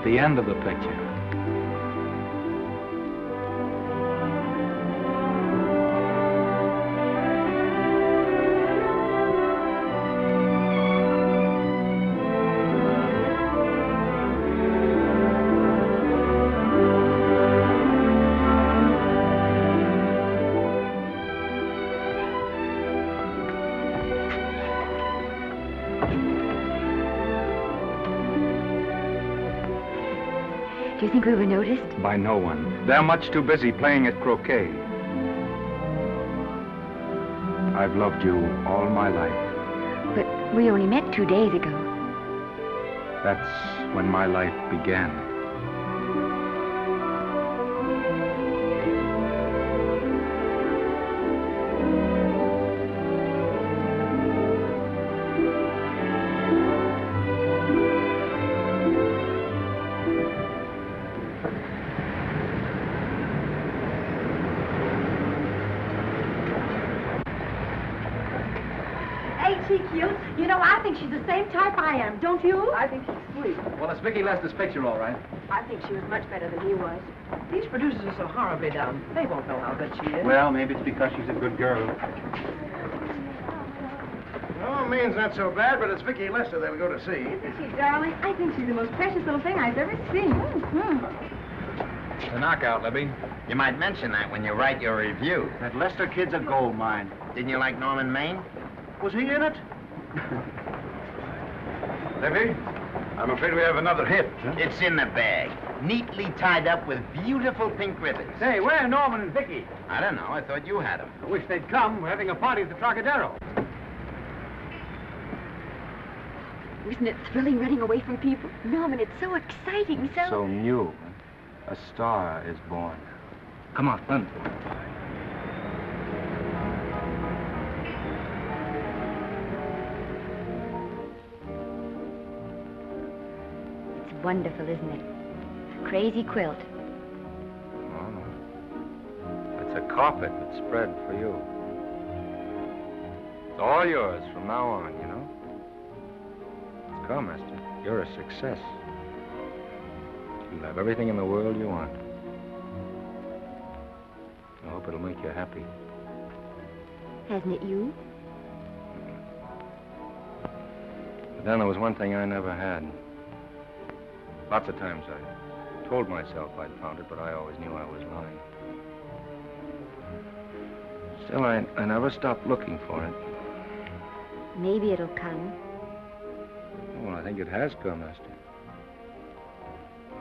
The end of the picture. Do you think we were noticed? By no one. They're much too busy playing at croquet. I've loved you all my life. But we only met 2 days ago. That's when my life began. she cute? You know, I think she's the same type I am, don't you? I think she's sweet. Well, it's Vicki Lester's picture, all right. I think she was much better than he was. These producers are so horribly dumb. They won't know how good she is. Well, maybe it's because she's a good girl. Oh, Maine's not so bad, but it's Vicki Lester they'll go to see. Isn't she, darling? I think she's the most precious little thing I've ever seen. It's a knockout, Libby. You might mention that when you write your review. That Lester kid's a gold mine. Didn't you like Norman Maine? Was he in it? Libby, I'm afraid we have another hit. Huh? It's in the bag, neatly tied up with beautiful pink ribbons. Say, where are Norman and Vicki? I don't know. I thought you had them. I wish they'd come. We're having a party at the Trocadero. Isn't it thrilling running away from people? Norman, it's so exciting, So new. A star is born. Come on, run. It's wonderful, isn't it? A crazy quilt. Oh. It's a carpet that's spread for you. It's all yours from now on, you know. Come, Esther. You're a success. You'll have everything in the world you want. I hope it'll make you happy. Hasn't it you? But then there was one thing I never had. Lots of times I told myself I'd found it, but I always knew I was lying. Still, I never stopped looking for it. Maybe it'll come. Well, I think it has come, Esther.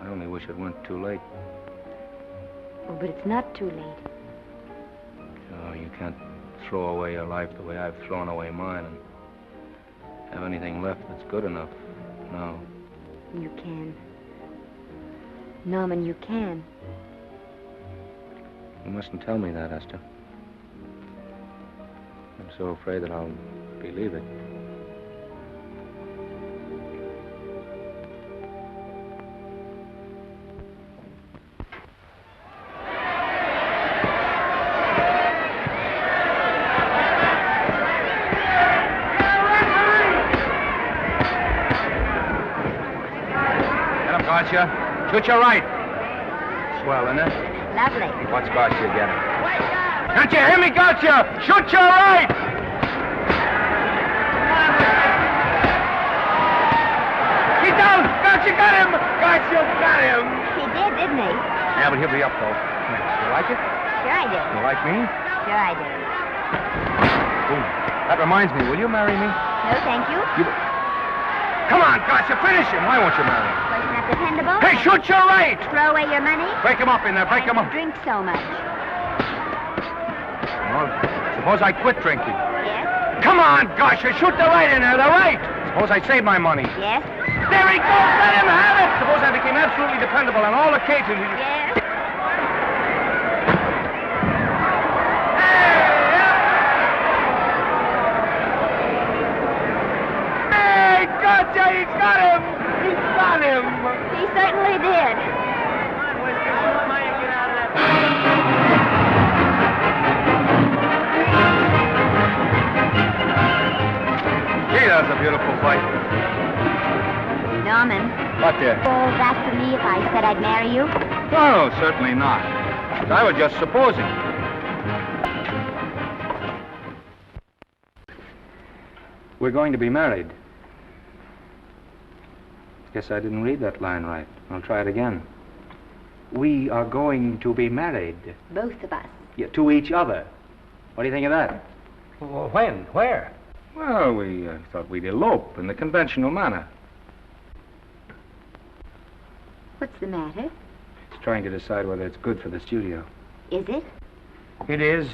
I only wish it went too late. Oh, but it's not too late. Oh, you can't throw away your life the way I've thrown away mine and have anything left that's good enough. No. You can. Norman, you can. You mustn't tell me that, Esther. I'm so afraid that I'll believe it. Gotcha. Shoot your right. Swell, isn't it? Lovely. What's Gotcha getting? Can't you hear me, Gotcha? Shoot your right. Get down. Gotcha got him. Gotcha got him. He did, didn't he? Yeah, but he'll be up, though. You like it? Sure I do. You like me? Sure I do. Boom. That reminds me. Will you marry me? No, thank you. Come on, Gotcha. Finish him. Why won't you marry him? Wasn't that dependable? Hey, shoot your right. Throw away your money? Break him up in there. Break him up. Drink so much. Well, suppose I quit drinking. Yes? Come on, Gotcha. Shoot the right in there. The right. Suppose I save my money. Yes? There he goes. Let him have it. Suppose I became absolutely dependable on all occasions. Yes? Hey, Gotcha. He's got him. He's got him. He certainly did. Gee, that was a beautiful fight. Norman. What, dear? Oh, that for me if I said I'd marry you? No, certainly not. I was just supposing. We're going to be married. Guess I didn't read that line right. I'll try it again. We are going to be married. Both of us. Yeah, to each other. What do you think of that? Well, when? Where? Well, we thought we'd elope in the conventional manner. What's the matter? It's trying to decide whether it's good for the studio. Is it? It is.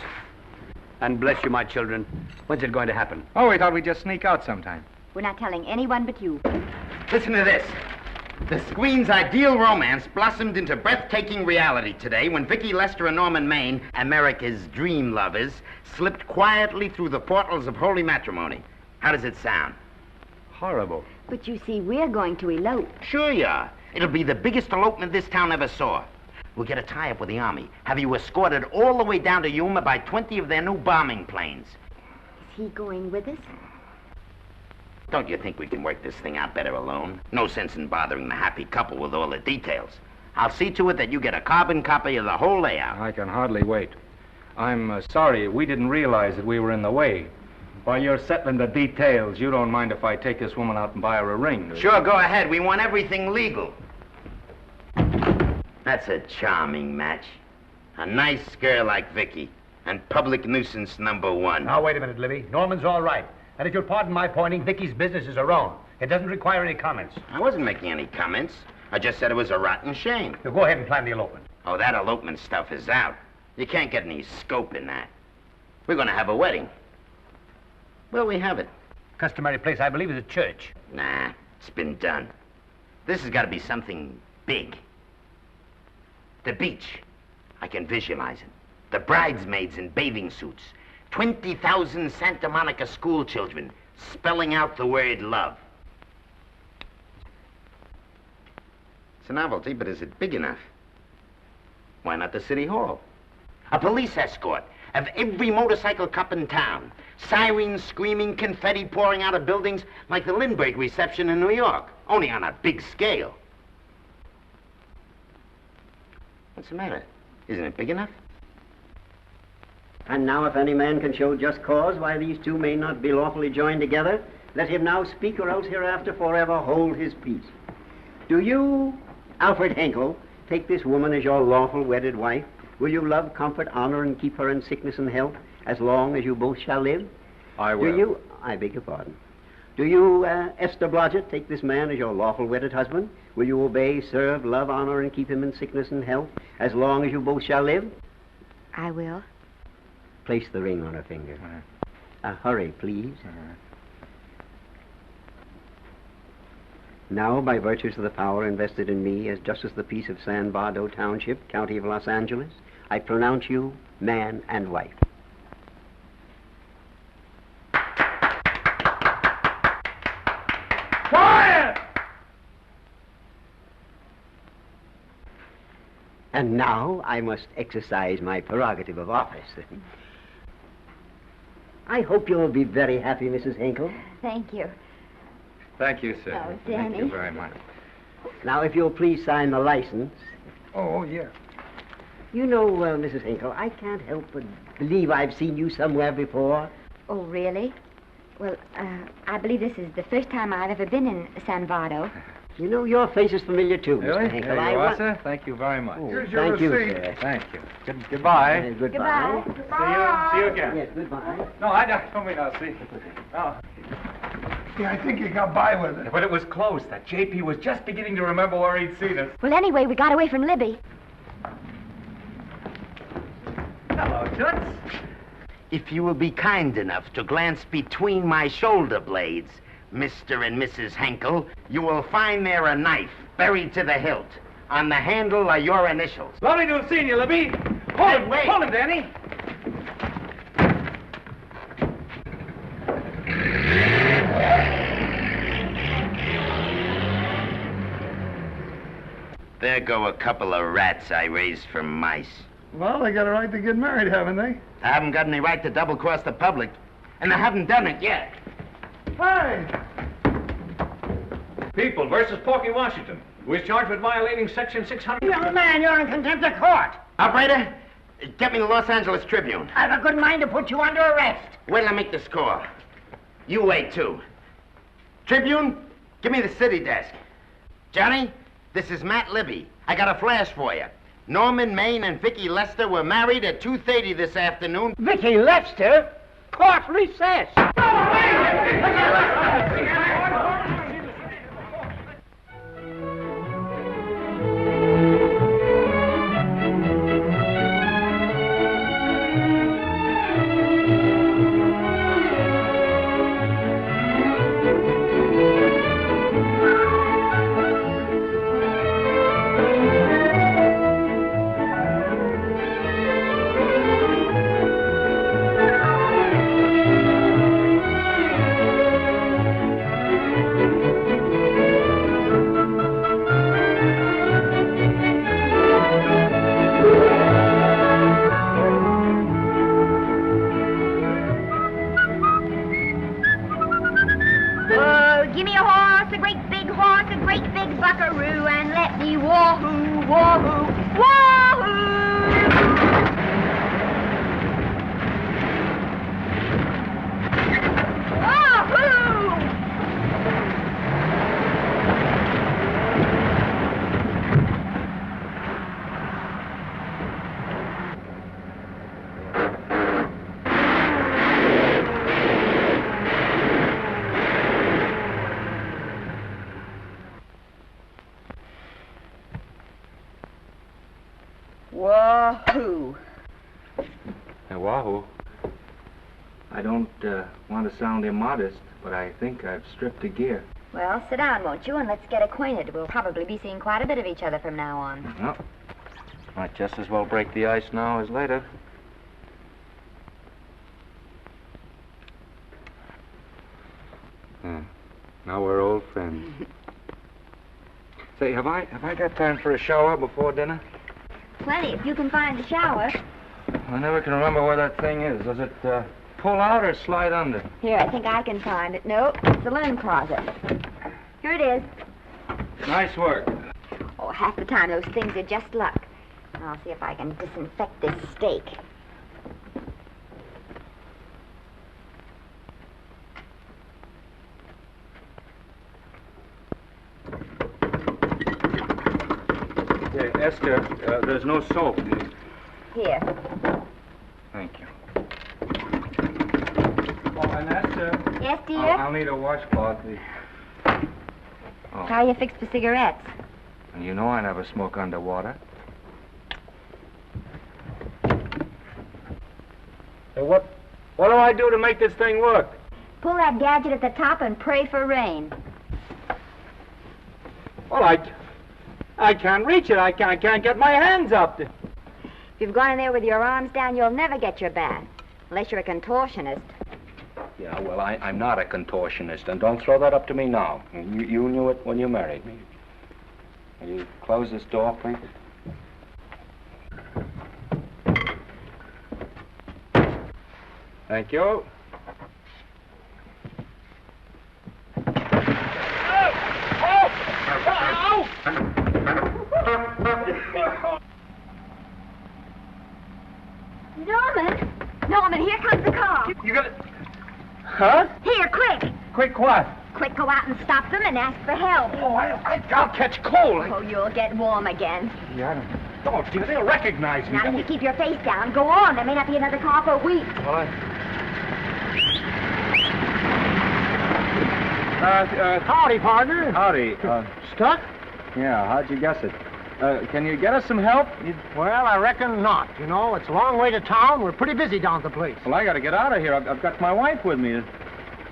And bless you, my children. When's it going to happen? Oh, we thought we'd just sneak out sometime. We're not telling anyone but you. Listen to this. The screen's ideal romance blossomed into breathtaking reality today when Vicki Lester and Norman Maine, America's dream lovers, slipped quietly through the portals of holy matrimony. How does it sound? Horrible. But you see, we're going to elope. Sure you are. It'll be the biggest elopement this town ever saw. We'll get a tie-up with the Army, have you escorted all the way down to Yuma by 20 of their new bombing planes. Is he going with us? Don't you think we can work this thing out better alone? No sense in bothering the happy couple with all the details. I'll see to it that you get a carbon copy of the whole layout. I can hardly wait. I'm sorry, we didn't realize that we were in the way. While you're settling the details, you don't mind if I take this woman out and buy her a ring, do you? Sure, go ahead. We want everything legal. That's a charming match. A nice girl like Vicky, and public nuisance #1. Now, wait a minute, Libby. Norman's all right. And if you'll pardon my pointing, Vicky's business is her own. It doesn't require any comments. I wasn't making any comments. I just said it was a rotten shame. Now, go ahead and plan the elopement. Oh, that elopement stuff is out. You can't get any scope in that. We're going to have a wedding. Where'll we have it? Customary place, I believe, is a church. Nah, it's been done. This has got to be something big. The beach. I can visualize it. The bridesmaids in bathing suits. 20,000 Santa Monica school children spelling out the word love. It's a novelty, but is it big enough? Why not the city hall? A police escort of every motorcycle cop in town. Sirens screaming, confetti pouring out of buildings like the Lindbergh reception in New York, only on a big scale. What's the matter? Isn't it big enough? And now if any man can show just cause why these two may not be lawfully joined together, let him now speak, or else hereafter forever hold his peace. Do you, Alfred Henkel, take this woman as your lawful wedded wife? Will you love, comfort, honor, and keep her in sickness and health as long as you both shall live? I will. Do you, I beg your pardon. Do you, Esther Blodgett, take this man as your lawful wedded husband? Will you obey, serve, love, honor, and keep him in sickness and health as long as you both shall live? I will. Place the ring on her finger. Hurry, please. Now, by virtues of the power invested in me as Justice of the Peace of San Bardo Township, County of Los Angeles, I pronounce you man and wife. Quiet! And now I must exercise my prerogative of office. I hope you'll be very happy, Mrs. Henkel. Thank you. Thank you, sir. Oh, Thank you Danny. very much. Now, if you'll please sign the license. Oh, yeah. You know, Mrs. Henkel, I can't help but believe I've seen you somewhere before. Oh, really? Well, I believe this is the first time I've ever been in San Bardo. You know, your face is familiar, too, Really? Mr. Henkel. There you are, sir. Thank you very much. Oh, thank you, sir. Thank you. Goodbye. Goodbye. See you again. Yes, goodbye. No, I don't mean I'll see. No. Yeah, I think you got by with it. But it was close. That JP was just beginning to remember where he'd seen us. Well, anyway, we got away from Libby. Hello, Toots. If you will be kind enough to glance between my shoulder blades, Mr. and Mrs. Henkel, you will find there a knife buried to the hilt. On the handle are your initials. Lovely to have seen you, Libby. Hold wait. Hold him, Danny. There go a couple of rats I raised from mice. Well, they got a right to get married, haven't they? I haven't got any right to double-cross the public, and I haven't done it yet. Hey! People versus Porky Washington, who is charged with violating Section 600. Young man, you're in contempt of court. Operator, get me the Los Angeles Tribune. I've a good mind to put you under arrest. Wait till I make the score. You wait, too. Tribune, give me the city desk. Johnny, this is Matt Libby. I got a flash for you. Norman Maine and Vicky Lester were married at 2:30 this afternoon. Vicky Lester? Court recess. Wahoo. Now, Wahoo. I don't want to sound immodest, but I think I've stripped a gear. Well, sit down, won't you, and let's get acquainted. We'll probably be seeing quite a bit of each other from now on. Well, might just as well break the ice now as later. Now we're old friends. Say, have I got time for a shower before dinner? Plenty, if you can find the shower. I never can remember where that thing is. Does it pull out or slide under? Here, I think I can find it. No, it's the linen closet. Here it is. Nice work. Oh, half the time those things are just luck. I'll see if I can disinfect this steak. Yeah, Esther, there's no soap. Here. Thank you. Oh, and Esther. Yes, dear? I'll need a washcloth. Oh. How are you fixed for cigarettes? And you know I never smoke underwater. Hey, what do I do to make this thing work? Pull that gadget at the top and pray for rain. Well, I can't reach it. I can't get my hands up. If you've gone in there with your arms down, you'll never get your bath. Unless you're a contortionist. Yeah, well, I'm not a contortionist, and don't throw that up to me now. You knew it when you married me. Will you close this door, please? Thank you. Norman, here comes the car. You got it? Huh? Here, quick. Quick what? Quick, go out and stop them and ask for help. Oh, I'll catch cold. Oh, you'll get warm again. Yeah, don't dear, they'll recognize me. Now, you keep your face down. Go on. There may not be another car for a week. Well, Howdy, partner. Howdy. Stuck? Yeah, how'd you guess it? Can you get us some help? Well, I reckon not. You know, it's a long way to town. We're pretty busy down at the place. Well, I got to get out of here. I've got my wife with me.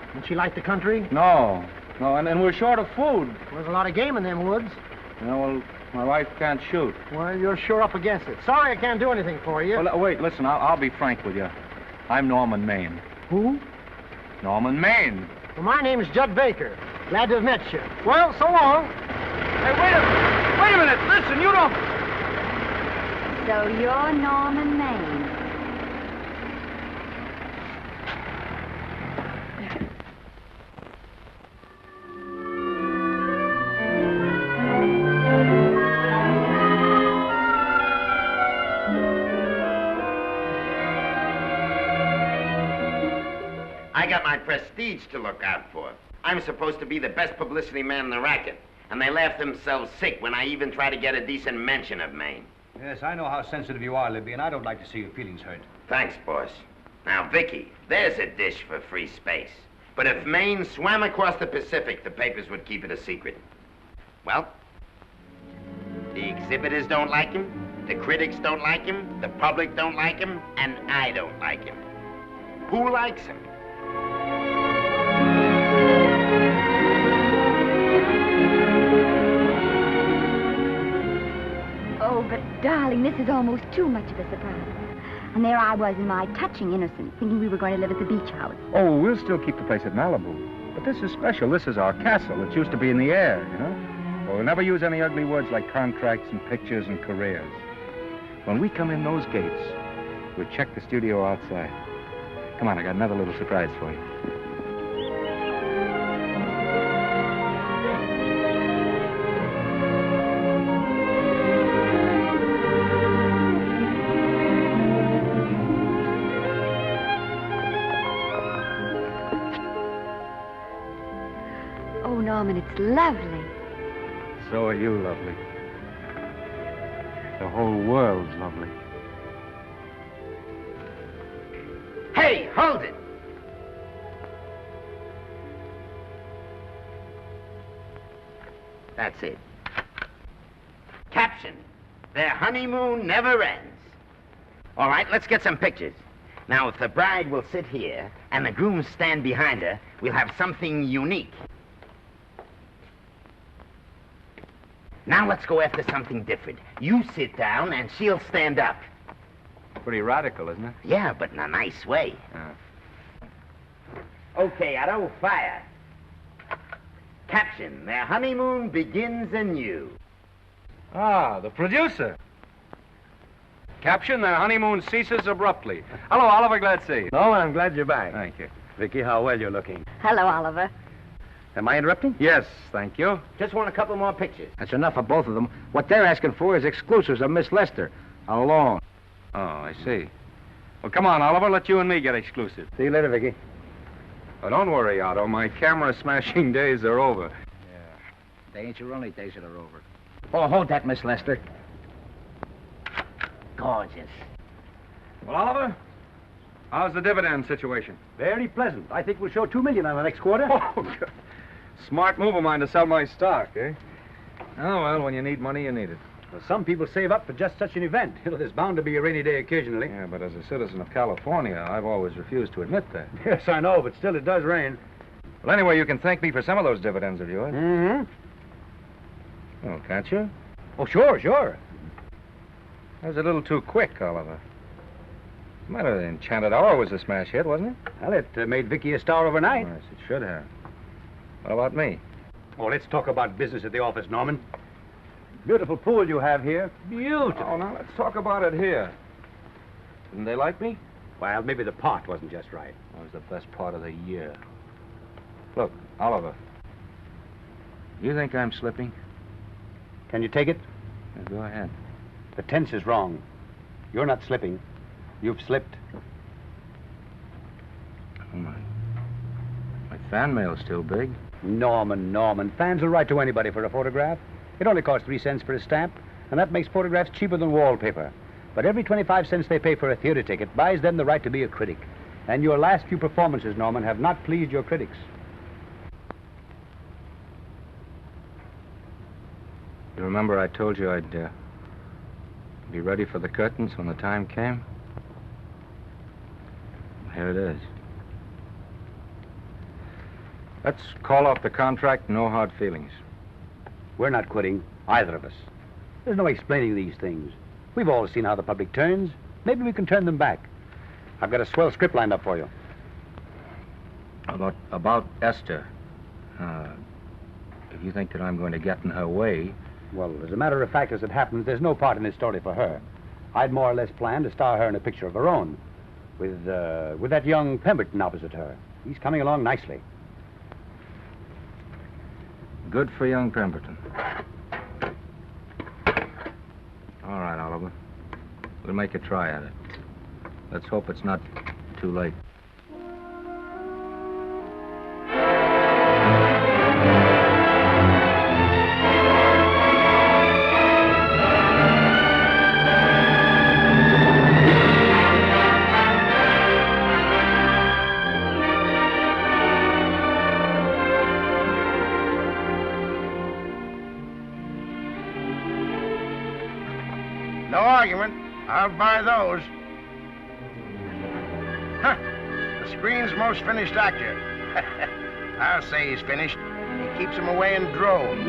Doesn't she like the country? No, and we're short of food. There's a lot of game in them woods. Well, my wife can't shoot. Well, you're sure up against it. Sorry I can't do anything for you. Well, wait, listen, I'll be frank with you. I'm Norman Maine. Who? Norman Maine. Well, my name's Judd Baker. Glad to have met you. Well, so long. Hey, wait a minute. Listen, you don't... So you're Norman Maine. I got my prestige to look out for. I'm supposed to be the best publicity man in the racket, and they laugh themselves sick when I even try to get a decent mention of Maine. Yes, I know how sensitive you are, Libby, and I don't like to see your feelings hurt. Thanks, boss. Now, Vicky, there's a dish for free space. But if Maine swam across the Pacific, the papers would keep it a secret. Well, the exhibitors don't like him, the critics don't like him, the public don't like him, and I don't like him. Who likes him? Oh, but darling, this is almost too much of a surprise. And there I was in my touching innocence, thinking we were going to live at the beach house. Oh, we'll still keep the place at Malibu. But this is special. This is our castle. It used to be in the air, you know? We'll never use any ugly words like contracts and pictures and careers. When we come in those gates, we'll check the studio outside. Come on, I got another little surprise for you. Oh, Norman, it's lovely. So are you lovely. The whole world's lovely. Hey, hold it! That's it. Caption: Their honeymoon never ends. All right, let's get some pictures. Now, if the bride will sit here and the groom stand behind her, we'll have something unique. Now let's go after something different. You sit down and she'll stand up. Pretty radical, isn't it? Yeah, but in a nice way. Okay, Otto, fire. Caption, their honeymoon begins anew. Ah, the producer. Caption, their honeymoon ceases abruptly. Hello, Oliver, glad to see you. No, I'm glad you're back. Thank you. Vicky, how well you're looking. Hello, Oliver. Am I interrupting? Yes, thank you. Just want a couple more pictures. That's enough of both of them. What they're asking for is exclusives of Miss Lester. Alone. Oh, I see. Well, come on, Oliver, let you and me get exclusive. See you later, Vicky. Oh, don't worry, Otto. My camera smashing days are over. Yeah. They ain't your only days that are over. Oh, hold that, Miss Lester. Gorgeous. Well, Oliver, how's the dividend situation? Very pleasant. I think we'll show $2 million on the next quarter. Oh, God. Smart move of mine to sell my stock, eh? Oh, well, when you need money, you need it. Well, some people save up for just such an event. You know, there's bound to be a rainy day occasionally. Yeah, but as a citizen of California, I've always refused to admit that. Yes, I know, but still it does rain. Well, anyway, you can thank me for some of those dividends of yours. Mm-hmm. Oh, can't you? Oh, sure, sure. That was a little too quick, Oliver. What's the matter? The Enchanted Hour was a smash hit, wasn't it? Well, it made Vicky a star overnight. Yes, it should have. What about me? Oh, let's talk about business at the office, Norman. Beautiful pool you have here. Beautiful. Oh, now let's talk about it here. Didn't they like me? Well, maybe the pot wasn't just right. That was the best part of the year. Look, Oliver, you think I'm slipping? Can you take it? Yeah, go ahead. The tense is wrong. You're not slipping. You've slipped. Oh, my fan mail's still big. Norman. Fans will write to anybody for a photograph. It only costs 3 cents for a stamp, and that makes photographs cheaper than wallpaper. But every 25 cents they pay for a theater ticket buys them the right to be a critic. And your last few performances, Norman, have not pleased your critics. You remember I told you I'd be ready for the curtains when the time came? Here it is. Let's call off the contract, no hard feelings. We're not quitting, either of us. There's no explaining these things. We've all seen how the public turns. Maybe we can turn them back. I've got a swell script lined up for you. About Esther. If you think that I'm going to get in her way... Well, as a matter of fact, as it happens, there's no part in this story for her. I'd more or less planned to star her in a picture of her own, with that young Pemberton opposite her. He's coming along nicely. Good for young Pemberton. All right, Oliver. We'll make a try at it. Let's hope it's not too late. No argument. I'll buy those. Huh. The screen's most finished actor. I'll say he's finished. He keeps them away in droves.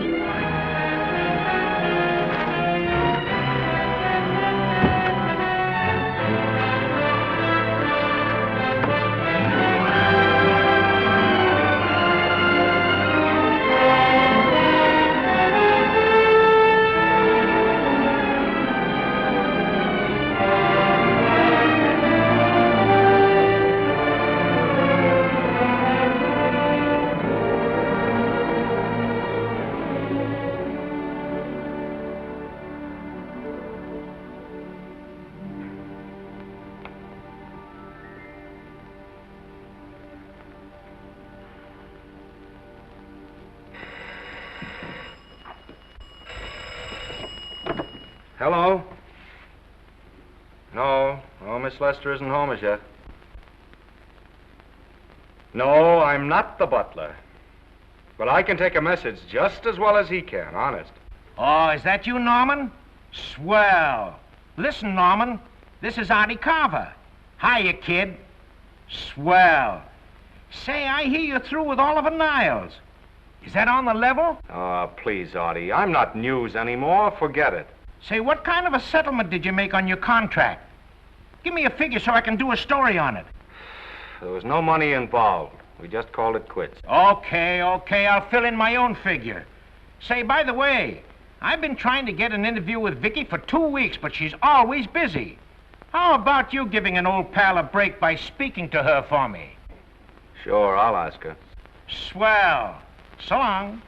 Hello? No, Miss Lester isn't home as yet. No, I'm not the butler. But I can take a message just as well as he can, honest. Oh, is that you, Norman? Swell. Listen, Norman, This is Artie Carver. Hiya, kid. Swell. Say, I hear you're through with Oliver Niles. Is that on the level? Oh, please, Artie. I'm not news anymore. Forget it. Say, what kind of a settlement did you make on your contract? Give me a figure so I can do a story on it. There was no money involved. We just called it quits. Okay, I'll fill in my own figure. Say, by the way, I've been trying to get an interview with Vicky for 2 weeks, but she's always busy. How about you giving an old pal a break by speaking to her for me? Sure, I'll ask her. Swell. So long.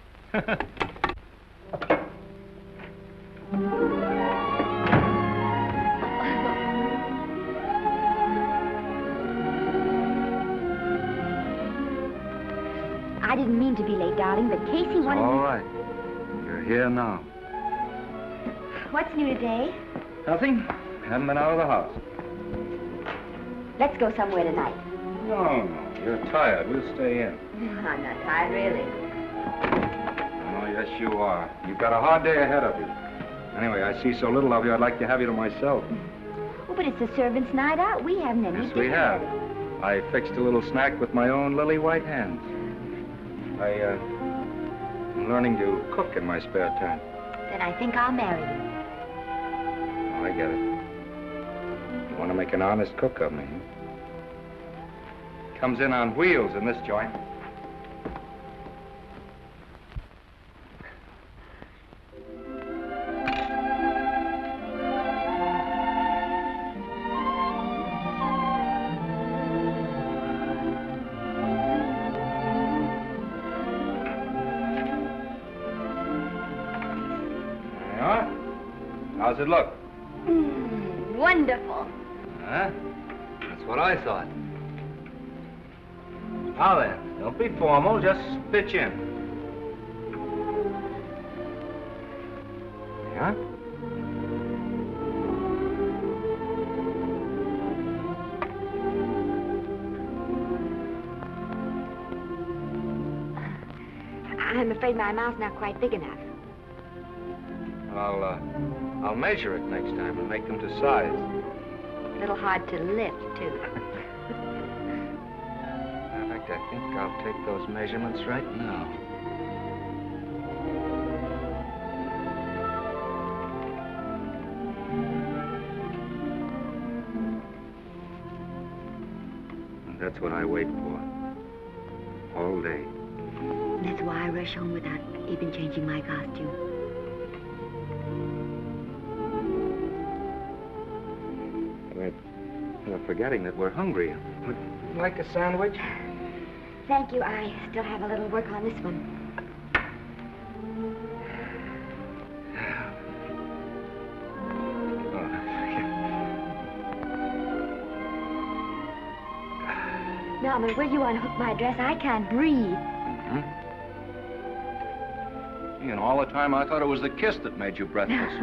I didn't mean to be late, darling, but Casey wanted All me... right. You're here now. What's new today? Nothing. Haven't been out of the house. Let's go somewhere tonight. No. You're tired. We'll stay in. I'm not tired, really. Oh, yes, you are. You've got a hard day ahead of you. Anyway, I see so little of you, I'd like to have you to myself. Oh, but it's the servants' night out. We haven't any Yes, we dinner have. ready. I fixed a little snack with my own lily white hands. I'm learning to cook in my spare time. Then I think I'll marry you. Oh, I get it. You want to make an honest cook of me, huh? Comes in on wheels in this joint. How's it look? Wonderful. Huh? That's what I thought. Now then, don't be formal, just pitch in. Yeah? I'm afraid my mouth's not quite big enough. I'll measure it next time and make them to size. A little hard to lift, too. In fact, I think I'll take those measurements right now. And that's what I wait for. All day. That's why I rush home without even changing my costume. We're forgetting that we're hungry. Would you like a sandwich? Thank you. I still have a little work on this one. Norman, will you unhook my dress? I can't breathe. Mm-hmm. You know, all the time I thought it was the kiss that made you breathless.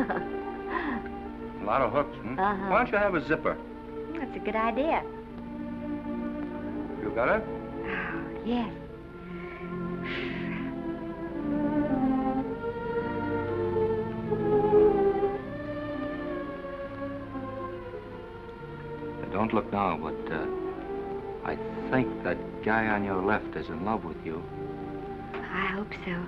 A lot of hooks, hmm? Uh-huh. Why don't you have a zipper? That's a good idea. You got it? Oh, yes. Don't look now, but I think that guy on your left is in love with you. I hope so.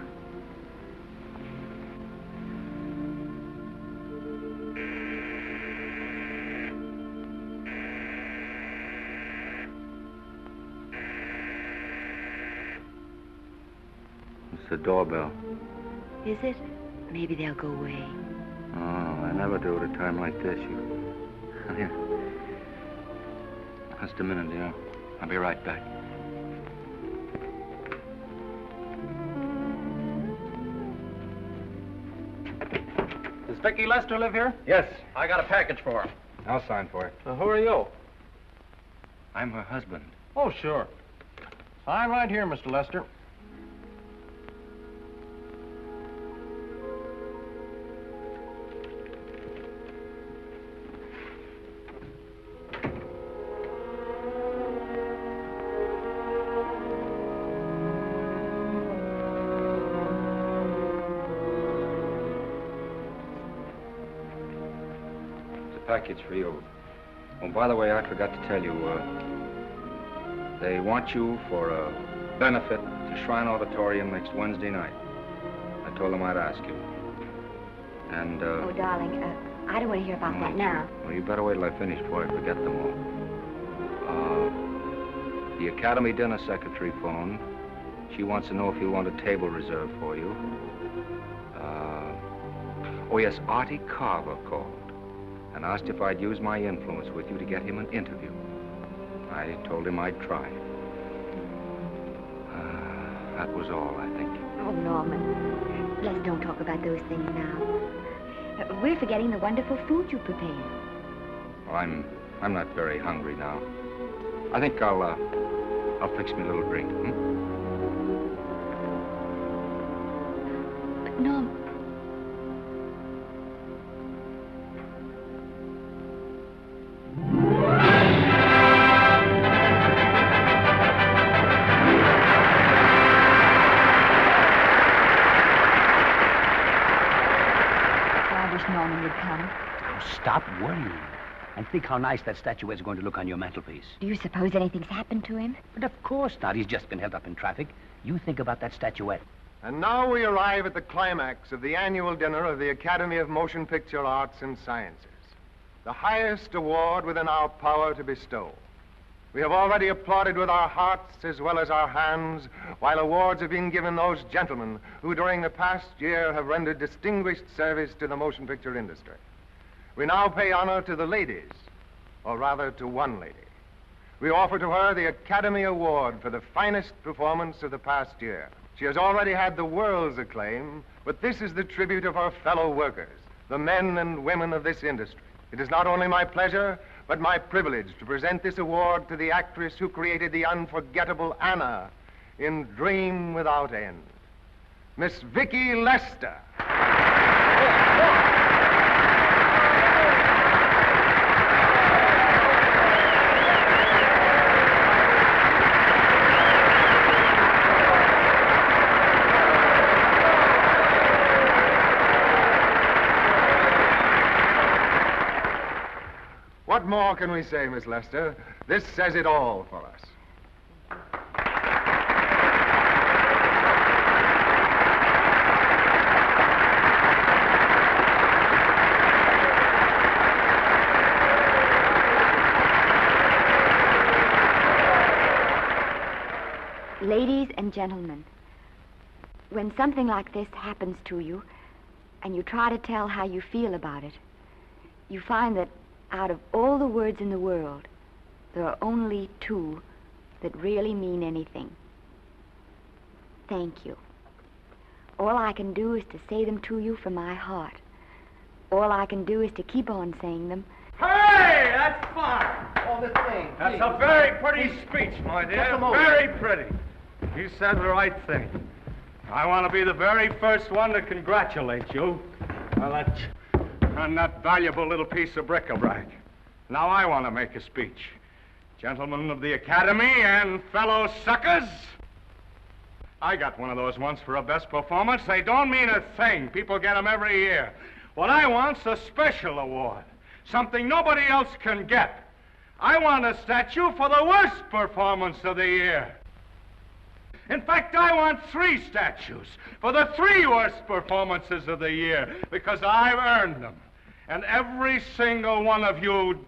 It's the doorbell. Is it? Maybe they'll go away. Oh, I never do at a time like this. Here. Just a minute, dear. I'll be right back. Does Vicky Lester live here? Yes. I got a package for her. I'll sign for it. Who are you? I'm her husband. Oh, sure. Sign right here, Mr. Lester. Package for you. Oh, by the way, I forgot to tell you, they want you for a benefit to Shrine Auditorium next Wednesday night. I told them I'd ask you. And, Oh, darling, I don't want to hear about that now. Well, you better wait till I finish before I forget them all. The Academy dinner secretary phoned. She wants to know if you want a table reserved for you. Oh, yes, Artie Carver called and asked if I'd use my influence with you to get him an interview. I told him I'd try. That was all, I think. Oh, Norman, let's don't talk about those things now. We're forgetting the wonderful food you prepared. Well, I'm not very hungry now. I think I'll fix me a little drink, But, Norm... Stop worrying. And think how nice that statuette is going to look on your mantelpiece. Do you suppose anything's happened to him? But of course not. He's just been held up in traffic. You think about that statuette. And now we arrive at the climax of the annual dinner of the Academy of Motion Picture Arts and Sciences, the highest award within our power to bestow. We have already applauded with our hearts as well as our hands, while awards have been given those gentlemen who during the past year have rendered distinguished service to the motion picture industry. We now pay honor to the ladies, or rather to one lady. We offer to her the Academy Award for the finest performance of the past year. She has already had the world's acclaim, but this is the tribute of her fellow workers, the men and women of this industry. It is not only my pleasure, but my privilege to present this award to the actress who created the unforgettable Anna in Dream Without End, Miss Vicki Lester. What more can we say, Miss Lester? This says it all for us. Ladies and gentlemen, when something like this happens to you, and you try to tell how you feel about it, you find that out of all the words in the world, there are only two that really mean anything. Thank you. All I can do is to say them to you from my heart. All I can do is to keep on saying them. Hey, that's fine. All this thing. That's a very pretty speech, my dear. Very pretty. You said the right thing. I want to be the very first one to congratulate you on that valuable little piece of bric-a-brac. Now I want to make a speech. Gentlemen of the Academy and fellow suckers, I got one of those once for a best performance. They don't mean a thing. People get them every year. What I want's a special award, something nobody else can get. I want a statue for the worst performance of the year. In fact, I want 3 statues for the 3 worst performances of the year, because I've earned them. And every single one of you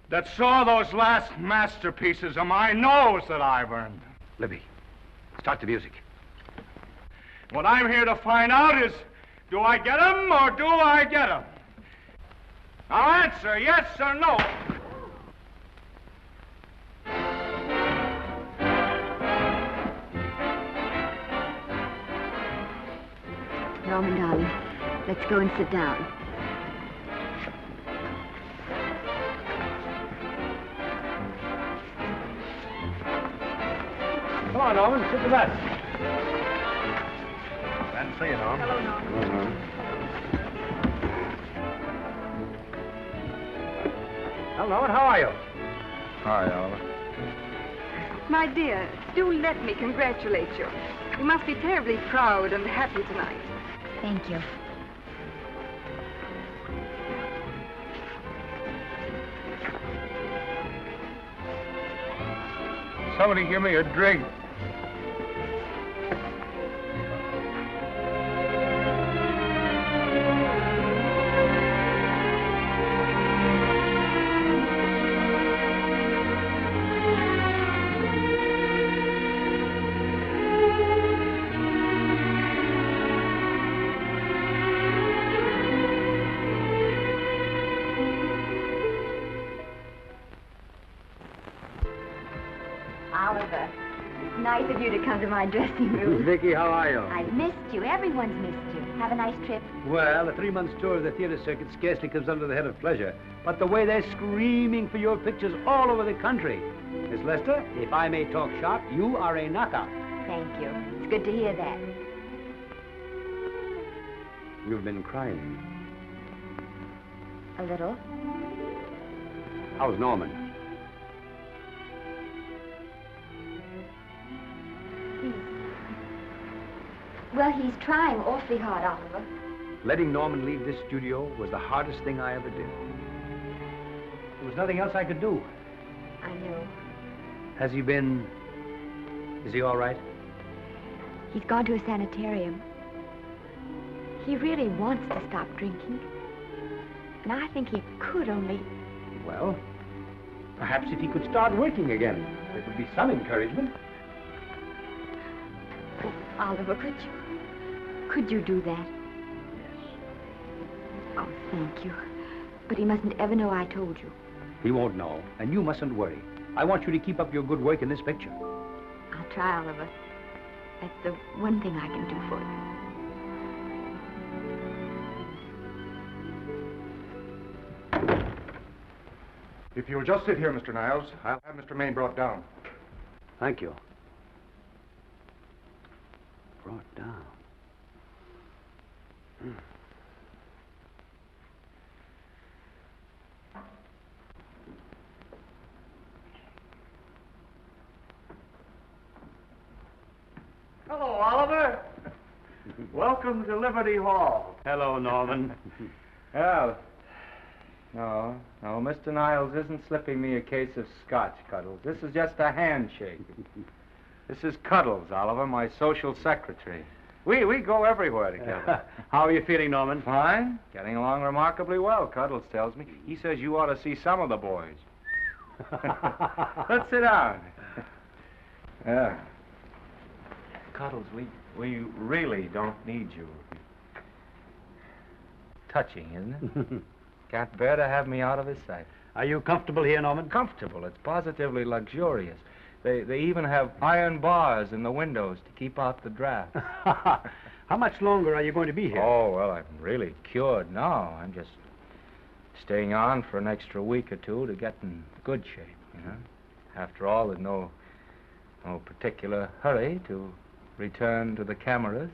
that saw those last masterpieces of mine knows that I've earned them. Libby, start the music. What I'm here to find out is, do I get them or do I get them? Now answer yes or no. Norman, darling, let's go and sit down. Come on, Norman, sit with us. Glad to see you, Norman. Hello, Norman. Well, Norman, how are you? Hi, Oliver. My dear, do let me congratulate you. You must be terribly proud and happy tonight. Thank you. Somebody give me a drink. Oliver, it's nice of you to come to my dressing room. Vicky, how are you? I've missed you. Everyone's missed you. Have a nice trip. Well, a 3-month tour of the theater circuit scarcely comes under the head of pleasure. But the way they're screaming for your pictures all over the country. Miss Lester, if I may talk shop, you are a knockout. Thank you. It's good to hear that. You've been crying. A little. How's Norman? Well, he's trying awfully hard, Oliver. Letting Norman leave this studio was the hardest thing I ever did. There was nothing else I could do. I know. Has he been... Is he all right? He's gone to a sanitarium. He really wants to stop drinking. And I think he could only... Well, perhaps if he could start working again, there would be some encouragement. Oh, Oliver, could you do that? Yes. Oh, thank you. But he mustn't ever know I told you. He won't know, and you mustn't worry. I want you to keep up your good work in this picture. I'll try, Oliver. That's the one thing I can do for you. If you'll just sit here, Mr. Niles, I'll have Mr. Maine brought down. Thank you. Brought down. Hello, Oliver. Welcome to Liberty Hall. Hello, Norman. Well, no, Mr. Niles isn't slipping me a case of scotch, Cuddles. This is just a handshake. This is Cuddles, Oliver, my social secretary. We go everywhere together. How are you feeling, Norman? Fine. Getting along remarkably well, Cuddles tells me. He says you ought to see some of the boys. Let's sit down. Yeah. Cuddles, we really don't need you. Touching, isn't it? Can't bear to have me out of his sight. Are you comfortable here, Norman? Comfortable. It's positively luxurious. They even have iron bars in the windows to keep out the draft. How much longer are you going to be here? Oh, well, I'm really cured now. I'm just staying on for an extra week or two to get in good shape, you know. After all, there's no particular hurry to return to the cameras.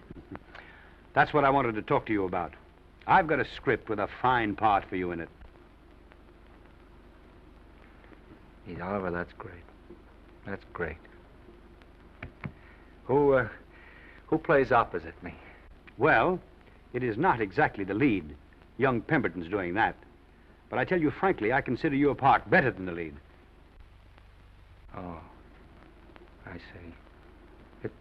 That's what I wanted to talk to you about. I've got a script with a fine part for you in it. Gee, Oliver, that's great. That's great. Who plays opposite me? Well, it is not exactly the lead. Young Pemberton's doing that. But I tell you frankly, I consider your part better than the lead. Oh, I see. It's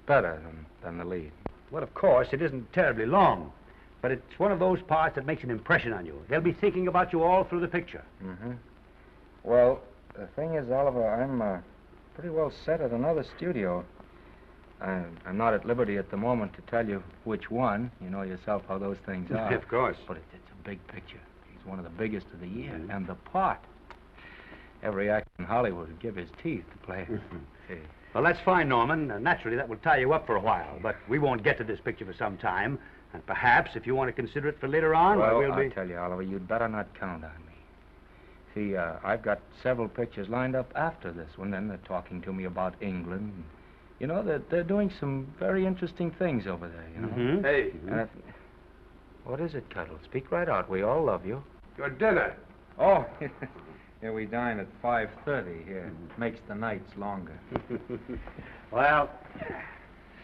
better than the lead. Well, of course, it isn't terribly long. But it's one of those parts that makes an impression on you. They'll be thinking about you all through the picture. Mm-hmm. Well, the thing is, Oliver, I'm pretty well set at another studio. I'm not at liberty at the moment to tell you which one. You know yourself how those things are. Of course. But it's a big picture. He's one of the biggest of the year. Mm-hmm. And the part. Every actor in Hollywood would give his teeth to play it. See. Well, that's fine, Norman. Naturally, that will tie you up for a while. But we won't get to this picture for some time. And perhaps, if you want to consider it for later on, well, we'll be... I'll tell you, Oliver, you'd better not count on me. See, I've got several pictures lined up after this one. Then they're talking to me about England. You know, they're doing some very interesting things over there, you know. Mm-hmm. Hey. What is it, Cuddle? Speak right out. We all love you. Your dinner. Oh, yeah, we dine at 5:30 here. Makes the nights longer. Well,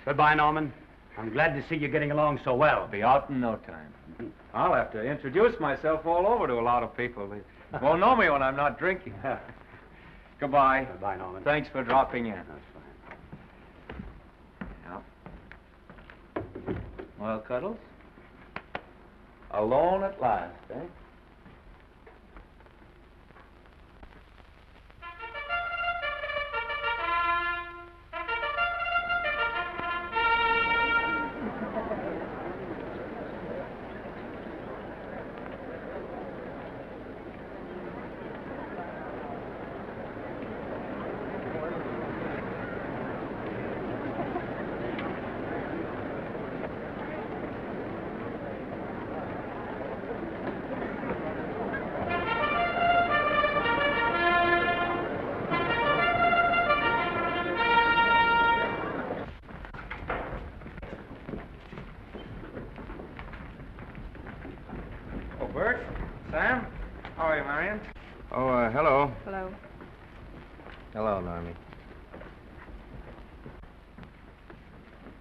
goodbye, Norman. I'm glad to see you getting along so well. I'll be out in no time. I'll have to introduce myself all over to a lot of people. They won't know me when I'm not drinking. Goodbye. Bye, Norman. Thanks for dropping in. That's fine. Yeah. Well, Cuddles? Alone at last, eh? Bert, Sam, how are you, Marion? Oh, hello. Hello. Hello, Normie.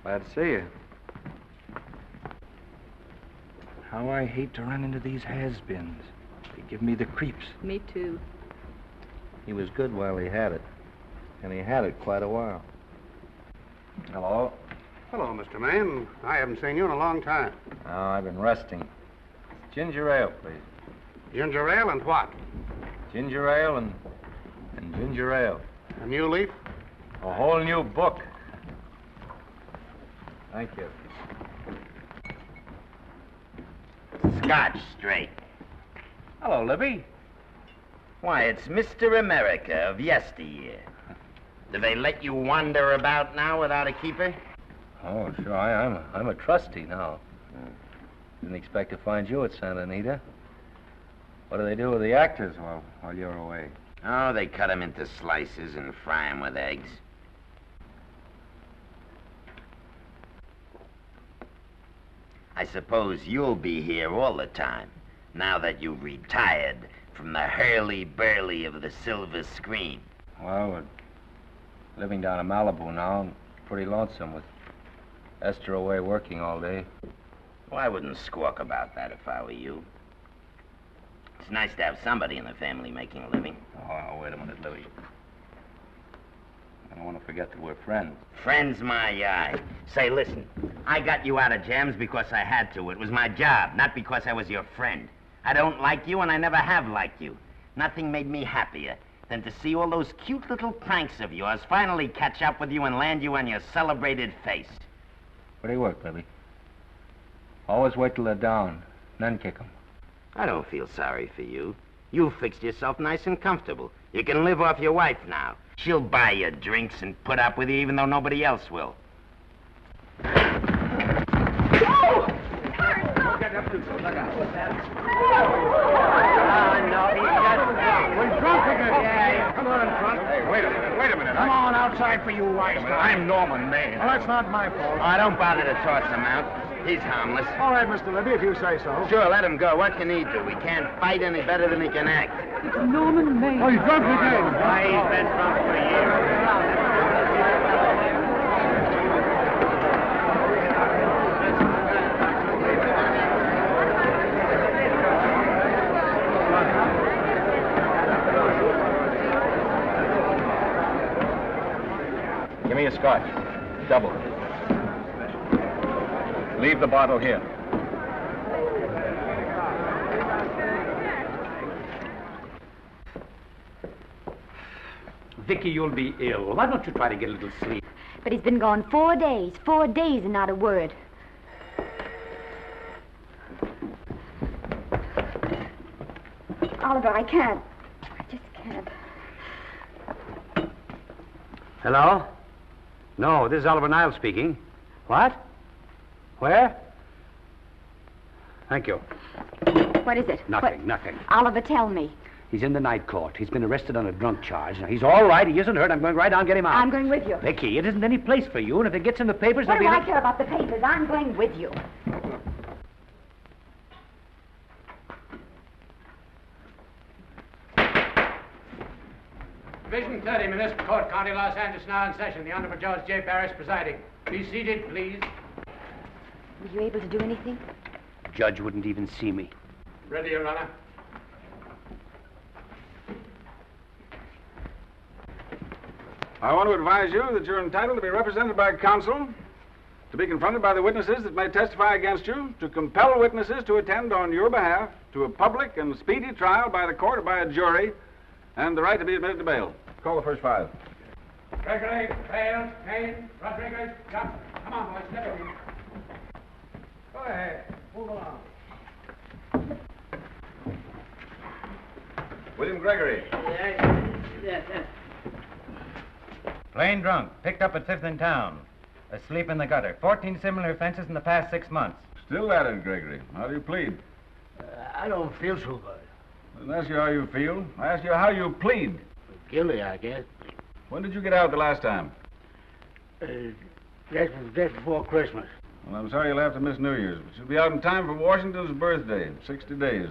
Glad to see you. How I hate to run into these has-beens. They give me the creeps. Me too. He was good while he had it. And he had it quite a while. Hello. Hello, Mr. Maine. I haven't seen you in a long time. Oh, I've been resting. Ginger ale, please. Ginger ale and what? Ginger ale and ginger ale. A new leaf? A whole new book. Thank you. Scotch straight. Hello, Libby. Why, it's Mr. America of yesteryear. Do they let you wander about now without a keeper? Oh, sure. I'm a trustee now. Didn't expect to find you at Santa Anita. What do they do with the actors while you're away? Oh, they cut them into slices and fry them with eggs. I suppose you'll be here all the time, now that you've retired from the hurly-burly of the silver screen. Well, we're living down in Malibu now, and pretty lonesome with Esther away working all day. Well, I wouldn't squawk about that if I were you. It's nice to have somebody in the family making a living. Oh, wait a minute, Louie. I don't want to forget that we're friends. Friends, my eye. Say, listen, I got you out of jams because I had to. It was my job, not because I was your friend. I don't like you, and I never have liked you. Nothing made me happier than to see all those cute little pranks of yours finally catch up with you and land you on your celebrated face. Where do you work, Libby? Always wait till they're down, then kick 'em. I don't feel sorry for you. You fixed yourself nice and comfortable. You can live off your wife now. She'll buy you drinks and put up with you even though nobody else will. We're drunk again. Yeah, come on, drunk. Hey, wait a minute. Come on outside for you, wise guy. I'm Norman Maine. Well, that's not my fault. Oh, don't bother to toss him out. He's harmless. All right, Mr. Libby, if you say so. Sure, let him go. What can he do? He can't fight any better than he can act. It's Norman Maine. Oh, he's drunk again. Why, he's been drunk for years. Give me a scotch. Double. Leave the bottle here. Vicky, you'll be ill. Why don't you try to get a little sleep? But he's been gone 4 days. 4 days and not a word. Oliver, I can't. I just can't. Hello? No, this is Oliver Niles speaking. What? Where? Thank you. What is it? Nothing. Oliver, tell me. He's in the night court. He's been arrested on a drunk charge. Now, he's all right. He isn't hurt. I'm going right down and get him out. I'm going with you. Vicky, it isn't any place for you, and if it gets in the papers, What there'll do be... I care about the papers? I'm going with you. Division 30, Municipal Court, County Los Angeles, now in session. The Honorable Judge J. Barris presiding. Be seated, please. Were you able to do anything? The judge wouldn't even see me. Ready, Your Honor. I want to advise you that you're entitled to be represented by counsel, to be confronted by the witnesses that may testify against you, to compel witnesses to attend on your behalf to a public and speedy trial by the court or by a jury, and the right to be admitted to bail. Call the first five. Gregory, Hales, Kane, Rodriguez, Johnson. Come on, boys, step in. Go ahead. Move along. William Gregory. Yes. Plain drunk, picked up at 5th in town. Asleep in the gutter. 14 similar offenses in the past 6 months. Still at it, Gregory. How do you plead? I don't feel so good. I didn't ask you how you feel. I asked you how you plead. Guilty, I guess. When did you get out the last time? Just before Christmas. Well, I'm sorry you'll have to miss New Year's, but you'll be out in time for Washington's birthday, 60 days.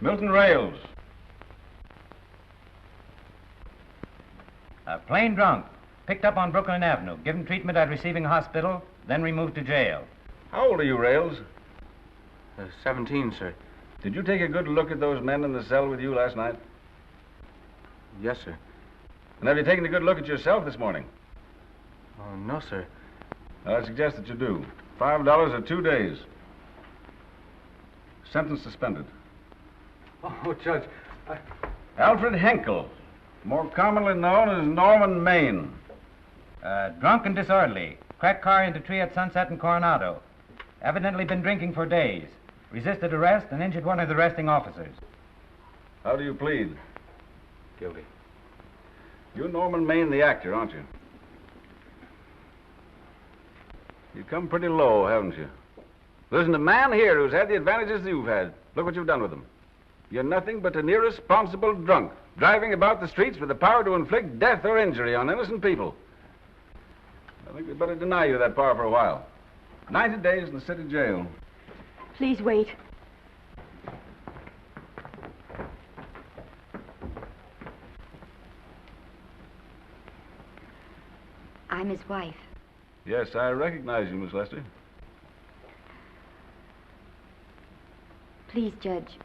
Milton Rails. Plain drunk, picked up on Brooklyn Avenue, given treatment at receiving hospital, then removed to jail. How old are you, Rails? 17, sir. Did you take a good look at those men in the cell with you last night? Yes, sir. And have you taken a good look at yourself this morning? No, sir. Well, I suggest that you do. $5 or 2 days. Sentence suspended. Oh, Judge, Alfred Henkel, more commonly known as Norman Maine. Drunk and disorderly. Cracked car into tree at Sunset and Coronado. Evidently been drinking for days. Resisted arrest and injured one of the arresting officers. How do you plead? Guilty. You're Norman Maine, the actor, aren't you? You've come pretty low, haven't you? There isn't a man here who's had the advantages you've had. Look what you've done with them. You're nothing but an irresponsible drunk, driving about the streets with the power to inflict death or injury on innocent people. I think we'd better deny you that power for a while. 90 days in the city jail. Please wait. I'm his wife. Yes, I recognize you, Miss Lester. Please, Judge.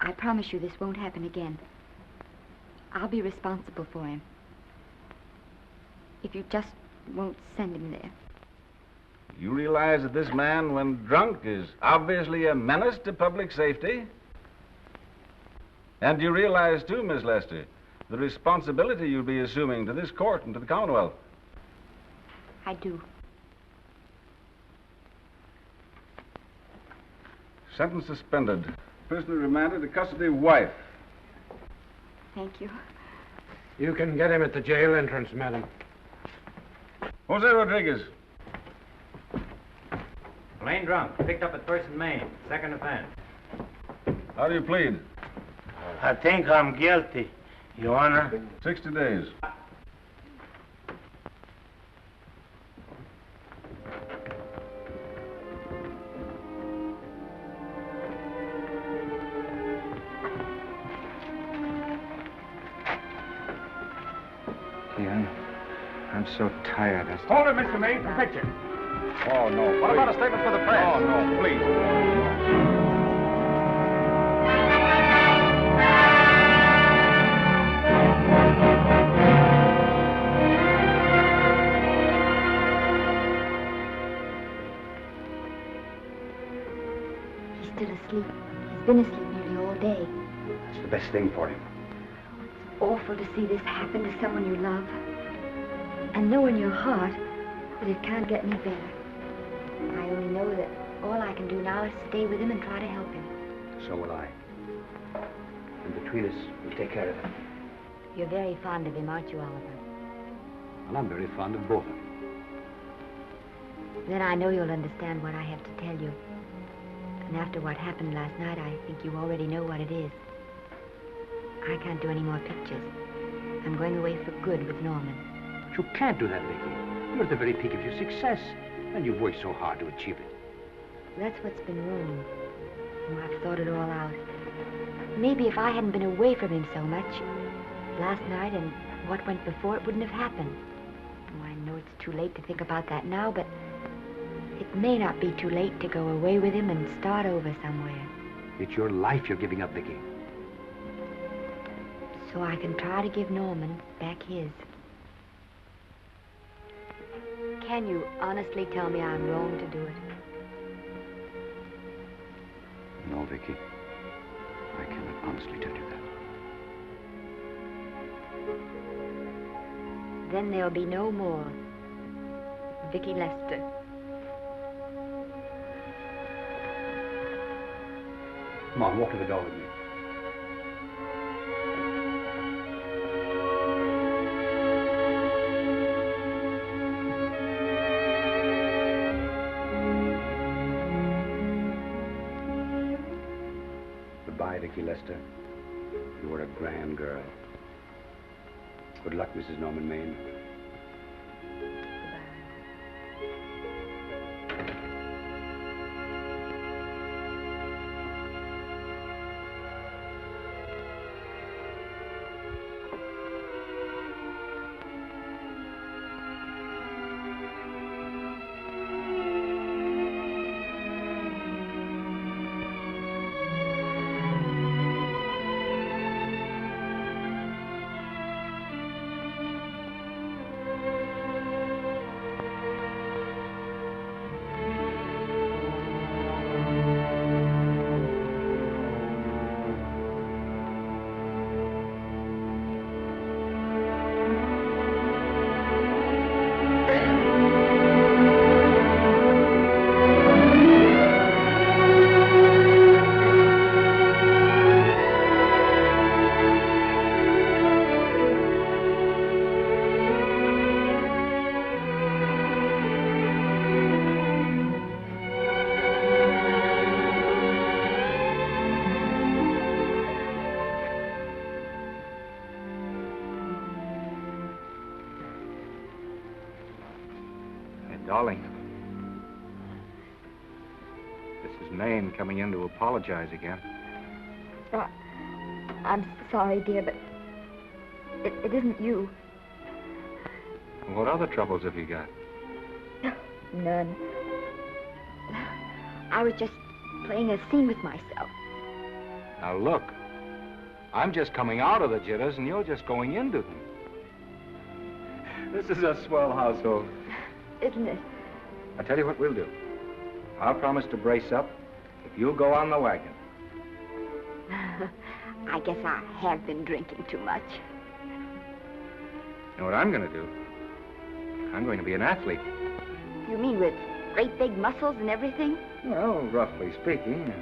I promise you this won't happen again. I'll be responsible for him. If you just won't send him there. You realize that this man, when drunk, is obviously a menace to public safety? And you realize, too, Miss Lester, the responsibility you'll be assuming to this court and to the Commonwealth. I do. Sentence suspended. Prisoner remanded to custody wife. Thank you. You can get him at the jail entrance, madam. Jose Rodriguez. Plain drunk, picked up at 1st and Main, 2nd offense. How do you plead? I think I'm guilty, Your Honor. 60 days. I'm so tired. Hold it, Mr. Maine, for picture. Oh, no. What about a statement for the press? Oh, no, please. He's still asleep. He's been asleep nearly all day. That's the best thing for him. It's awful to see this happen to someone you love. And know in your heart that it can't get any better. I only know that all I can do now is stay with him and try to help him. So will I. And between us, we'll take care of him. You're very fond of him, aren't you, Oliver? And I'm very fond of both of them. Then I know you'll understand what I have to tell you. And after what happened last night, I think you already know what it is. I can't do any more pictures. I'm going away for good with Norman. But you can't do that, Vicky. You're at the very peak of your success, and you've worked so hard to achieve it. That's what's been wrong. Oh, I've thought it all out. Maybe if I hadn't been away from him so much, last night and what went before, it wouldn't have happened. Oh, I know it's too late to think about that now, but it may not be too late to go away with him and start over somewhere. It's your life you're giving up, Vicky. So I can try to give Norman back his. Can you honestly tell me I'm wrong to do it? No, Vicky. I cannot honestly tell you that. Then there'll be no more Vicky Lester. Come on, walk to the door with me. Goodbye, Vicky Lester. You were a grand girl. Good luck, Mrs. Norman Maine. Darling, this is Maine coming in to apologize again. I'm sorry, dear, but it isn't you. What other troubles have you got? None. I was just playing a scene with myself. Now look, I'm just coming out of the jitters and you're just going into them. This is a swell household. Isn't it? I'll tell you what we'll do. I'll promise to brace up if you'll go on the wagon. I guess I have been drinking too much. You know what I'm going to do? I'm going to be an athlete. You mean with great big muscles and everything? Well, roughly speaking.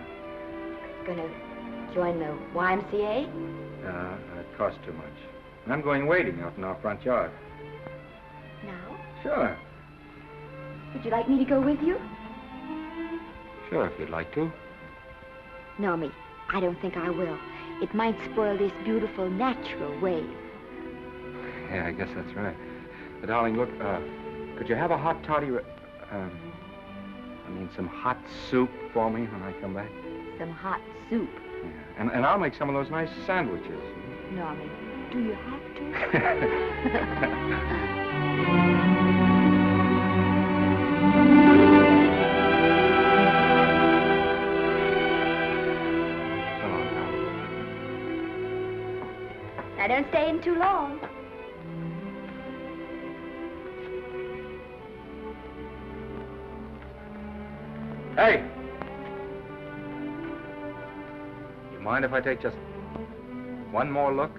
Gonna join the YMCA? It costs too much. I'm going wading out in our front yard. Now? Sure. Would you like me to go with you? Sure, if you'd like to. No, me. I don't think I will. It might spoil this beautiful natural wave. Yeah, I guess that's right. But, darling, look, could you have a hot toddy, some hot soup for me when I come back? Some hot soup? Yeah. And I'll make some of those nice sandwiches. Norman, do you have to? Now, don't stay in too long. Hey! You mind if I take just one more look?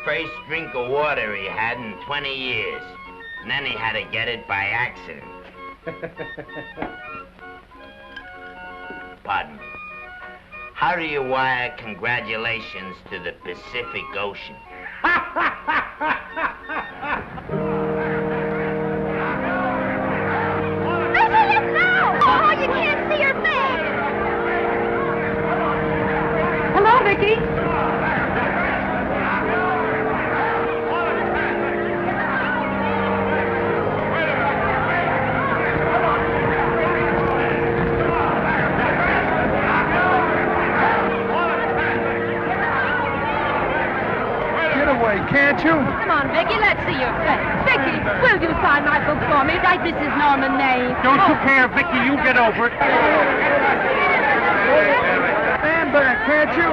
first drink of water he had in 20 years. And then he had to get it by accident. Pardon me. How do you wire congratulations to the Pacific Ocean? Oh, you can't see her face. Hello, Vicky. Can't you? Come on, Vicky, let's see your face. Vicky, will you sign my book for me? Write Mrs. Norman May. Don't you care, Vicky, you get over it. Stand back, can't you?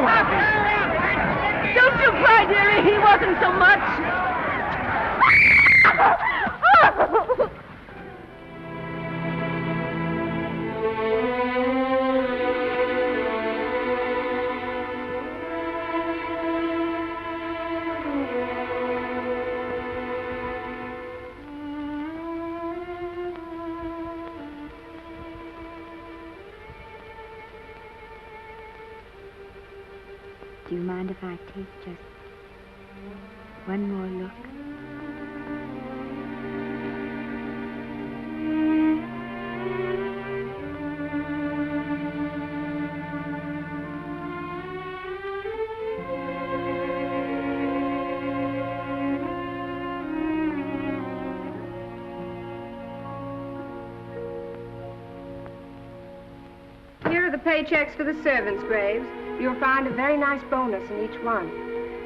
Don't you cry, dearie. He wasn't so much. Do you mind if I take just one more look? Here are the paychecks for the servants' graves. You'll find a very nice bonus in each one.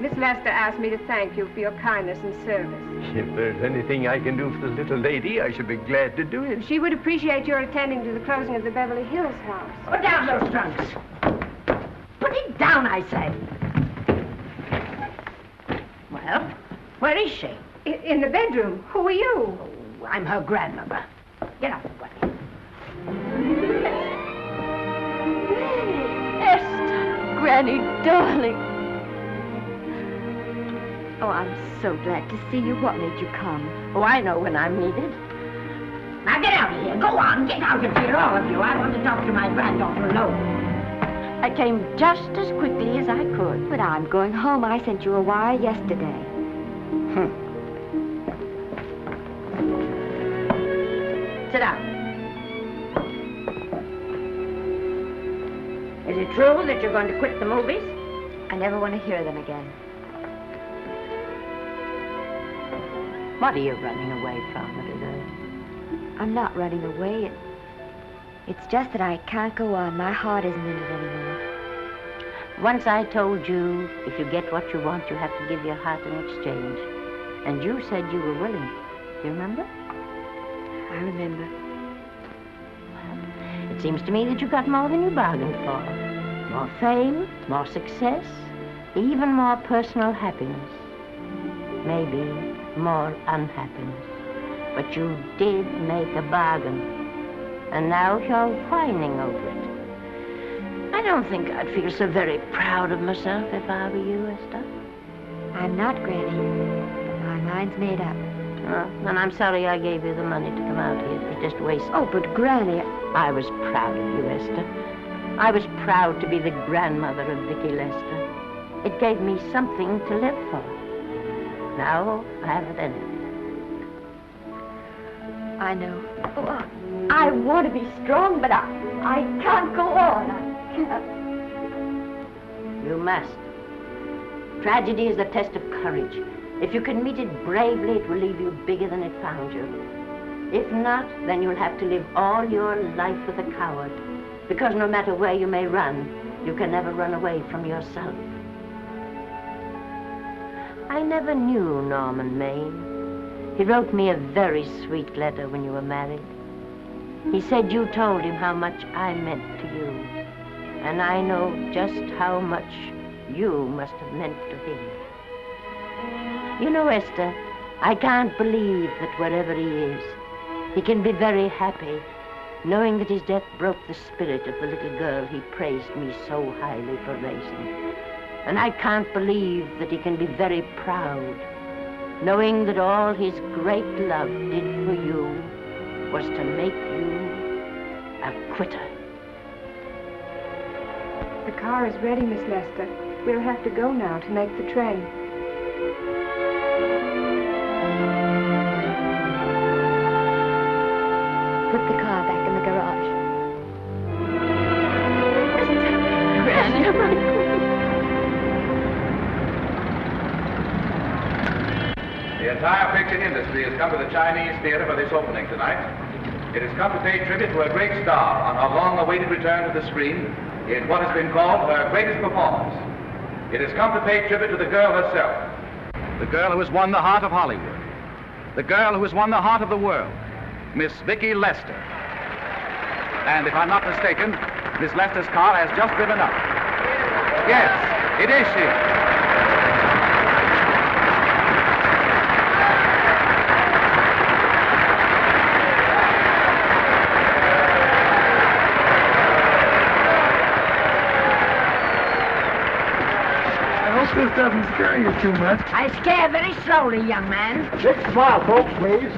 Miss Lester asked me to thank you for your kindness and service. If there's anything I can do for the little lady, I should be glad to do it. She would appreciate your attending to the closing of the Beverly Hills house. Put down those trunks. Put it down, I say. Well, where is she? In the bedroom. Who are you? Oh, I'm her grandmother. Get up, buddy. Granny, darling. Oh, I'm so glad to see you. What made you come? Oh, I know when I'm needed. Now get out of here. Go on, get out of here, all of you. I want to talk to my granddaughter alone. I came just as quickly as I could. But I'm going home. I sent you a wire yesterday. Sit down. Is it true that you're going to quit the movies? I never want to hear them again. What are you running away from, little girl? I'm not running away. It's just that I can't go on. My heart isn't in it anymore. Once I told you, if you get what you want, you have to give your heart in exchange. And you said you were willing. Do you remember? I remember. It seems to me that you got more than you bargained for. More fame, more success, even more personal happiness. Maybe more unhappiness. But you did make a bargain. And now you're whining over it. I don't think I'd feel so very proud of myself if I were you, Esther. I'm not, Granny. My mind's made up. Oh, and I'm sorry I gave you the money to come out here. It was just wasted. Oh, but Granny... I was proud of you, Esther. I was proud to be the grandmother of Vicky Lester. It gave me something to live for. Now I haven't anything. I know. Oh, I want to be strong, but I can't go on. I can't. You must. Tragedy is the test of courage. If you can meet it bravely, it will leave you bigger than it found you. If not, then you'll have to live all your life with a coward. Because no matter where you may run, you can never run away from yourself. I never knew Norman Maine. He wrote me a very sweet letter when you were married. He said you told him how much I meant to you. And I know just how much you must have meant to him. You know, Esther, I can't believe that wherever he is, he can be very happy, knowing that his death broke the spirit of the little girl he praised me so highly for raising. And I can't believe that he can be very proud, knowing that all his great love did for you was to make you a quitter. The car is ready, Miss Lester. We'll have to go now to make the train. Put the car back in the garage. The entire picture industry has come to the Chinese theater for this opening tonight. It has come to pay tribute to a great star on her long-awaited return to the screen in what has been called her greatest performance. It has come to pay tribute to the girl herself, the girl who has won the heart of Hollywood, the girl who has won the heart of the world, Miss Vicki Lester. And if I'm not mistaken, Miss Lester's car has just driven up. Yes, it is she. This doesn't scare you too much. I scare very slowly, young man. Big smile, folks, please.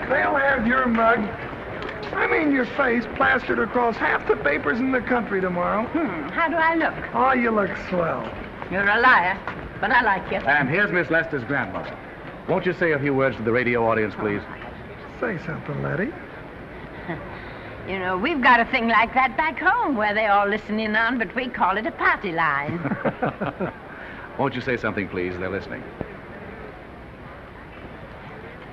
They'll have your mug, I mean your face, plastered across half the papers in the country tomorrow. How do I look? Oh, you look swell. You're a liar, but I like you. And here's Miss Lester's grandmother. Won't you say a few words to the radio audience, please? Say something, Letty. You know, we've got a thing like that back home where they all listen in on, but we call it a party line. Won't you say something, please? They're listening.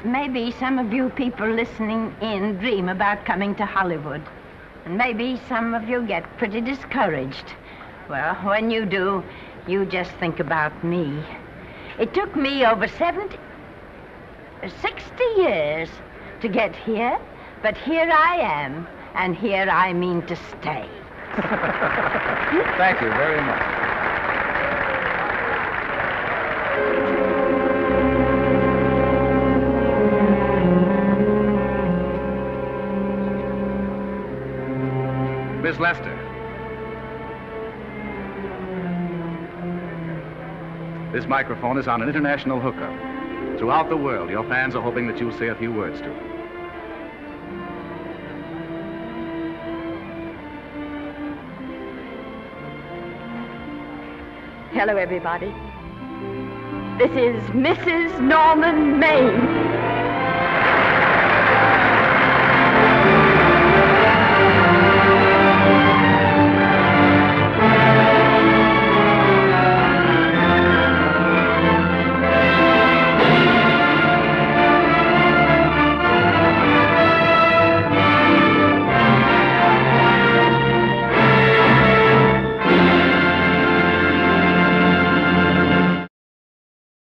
Maybe some of you people listening in dream about coming to Hollywood. And maybe some of you get pretty discouraged. Well, when you do, you just think about me. It took me over 60 years to get here, but here I am. And here I mean to stay. Thank you very much. Miss Lester. This microphone is on an international hookup. Throughout the world, your fans are hoping that you'll say a few words to them. Hello, everybody. This is Mrs. Norman Maine.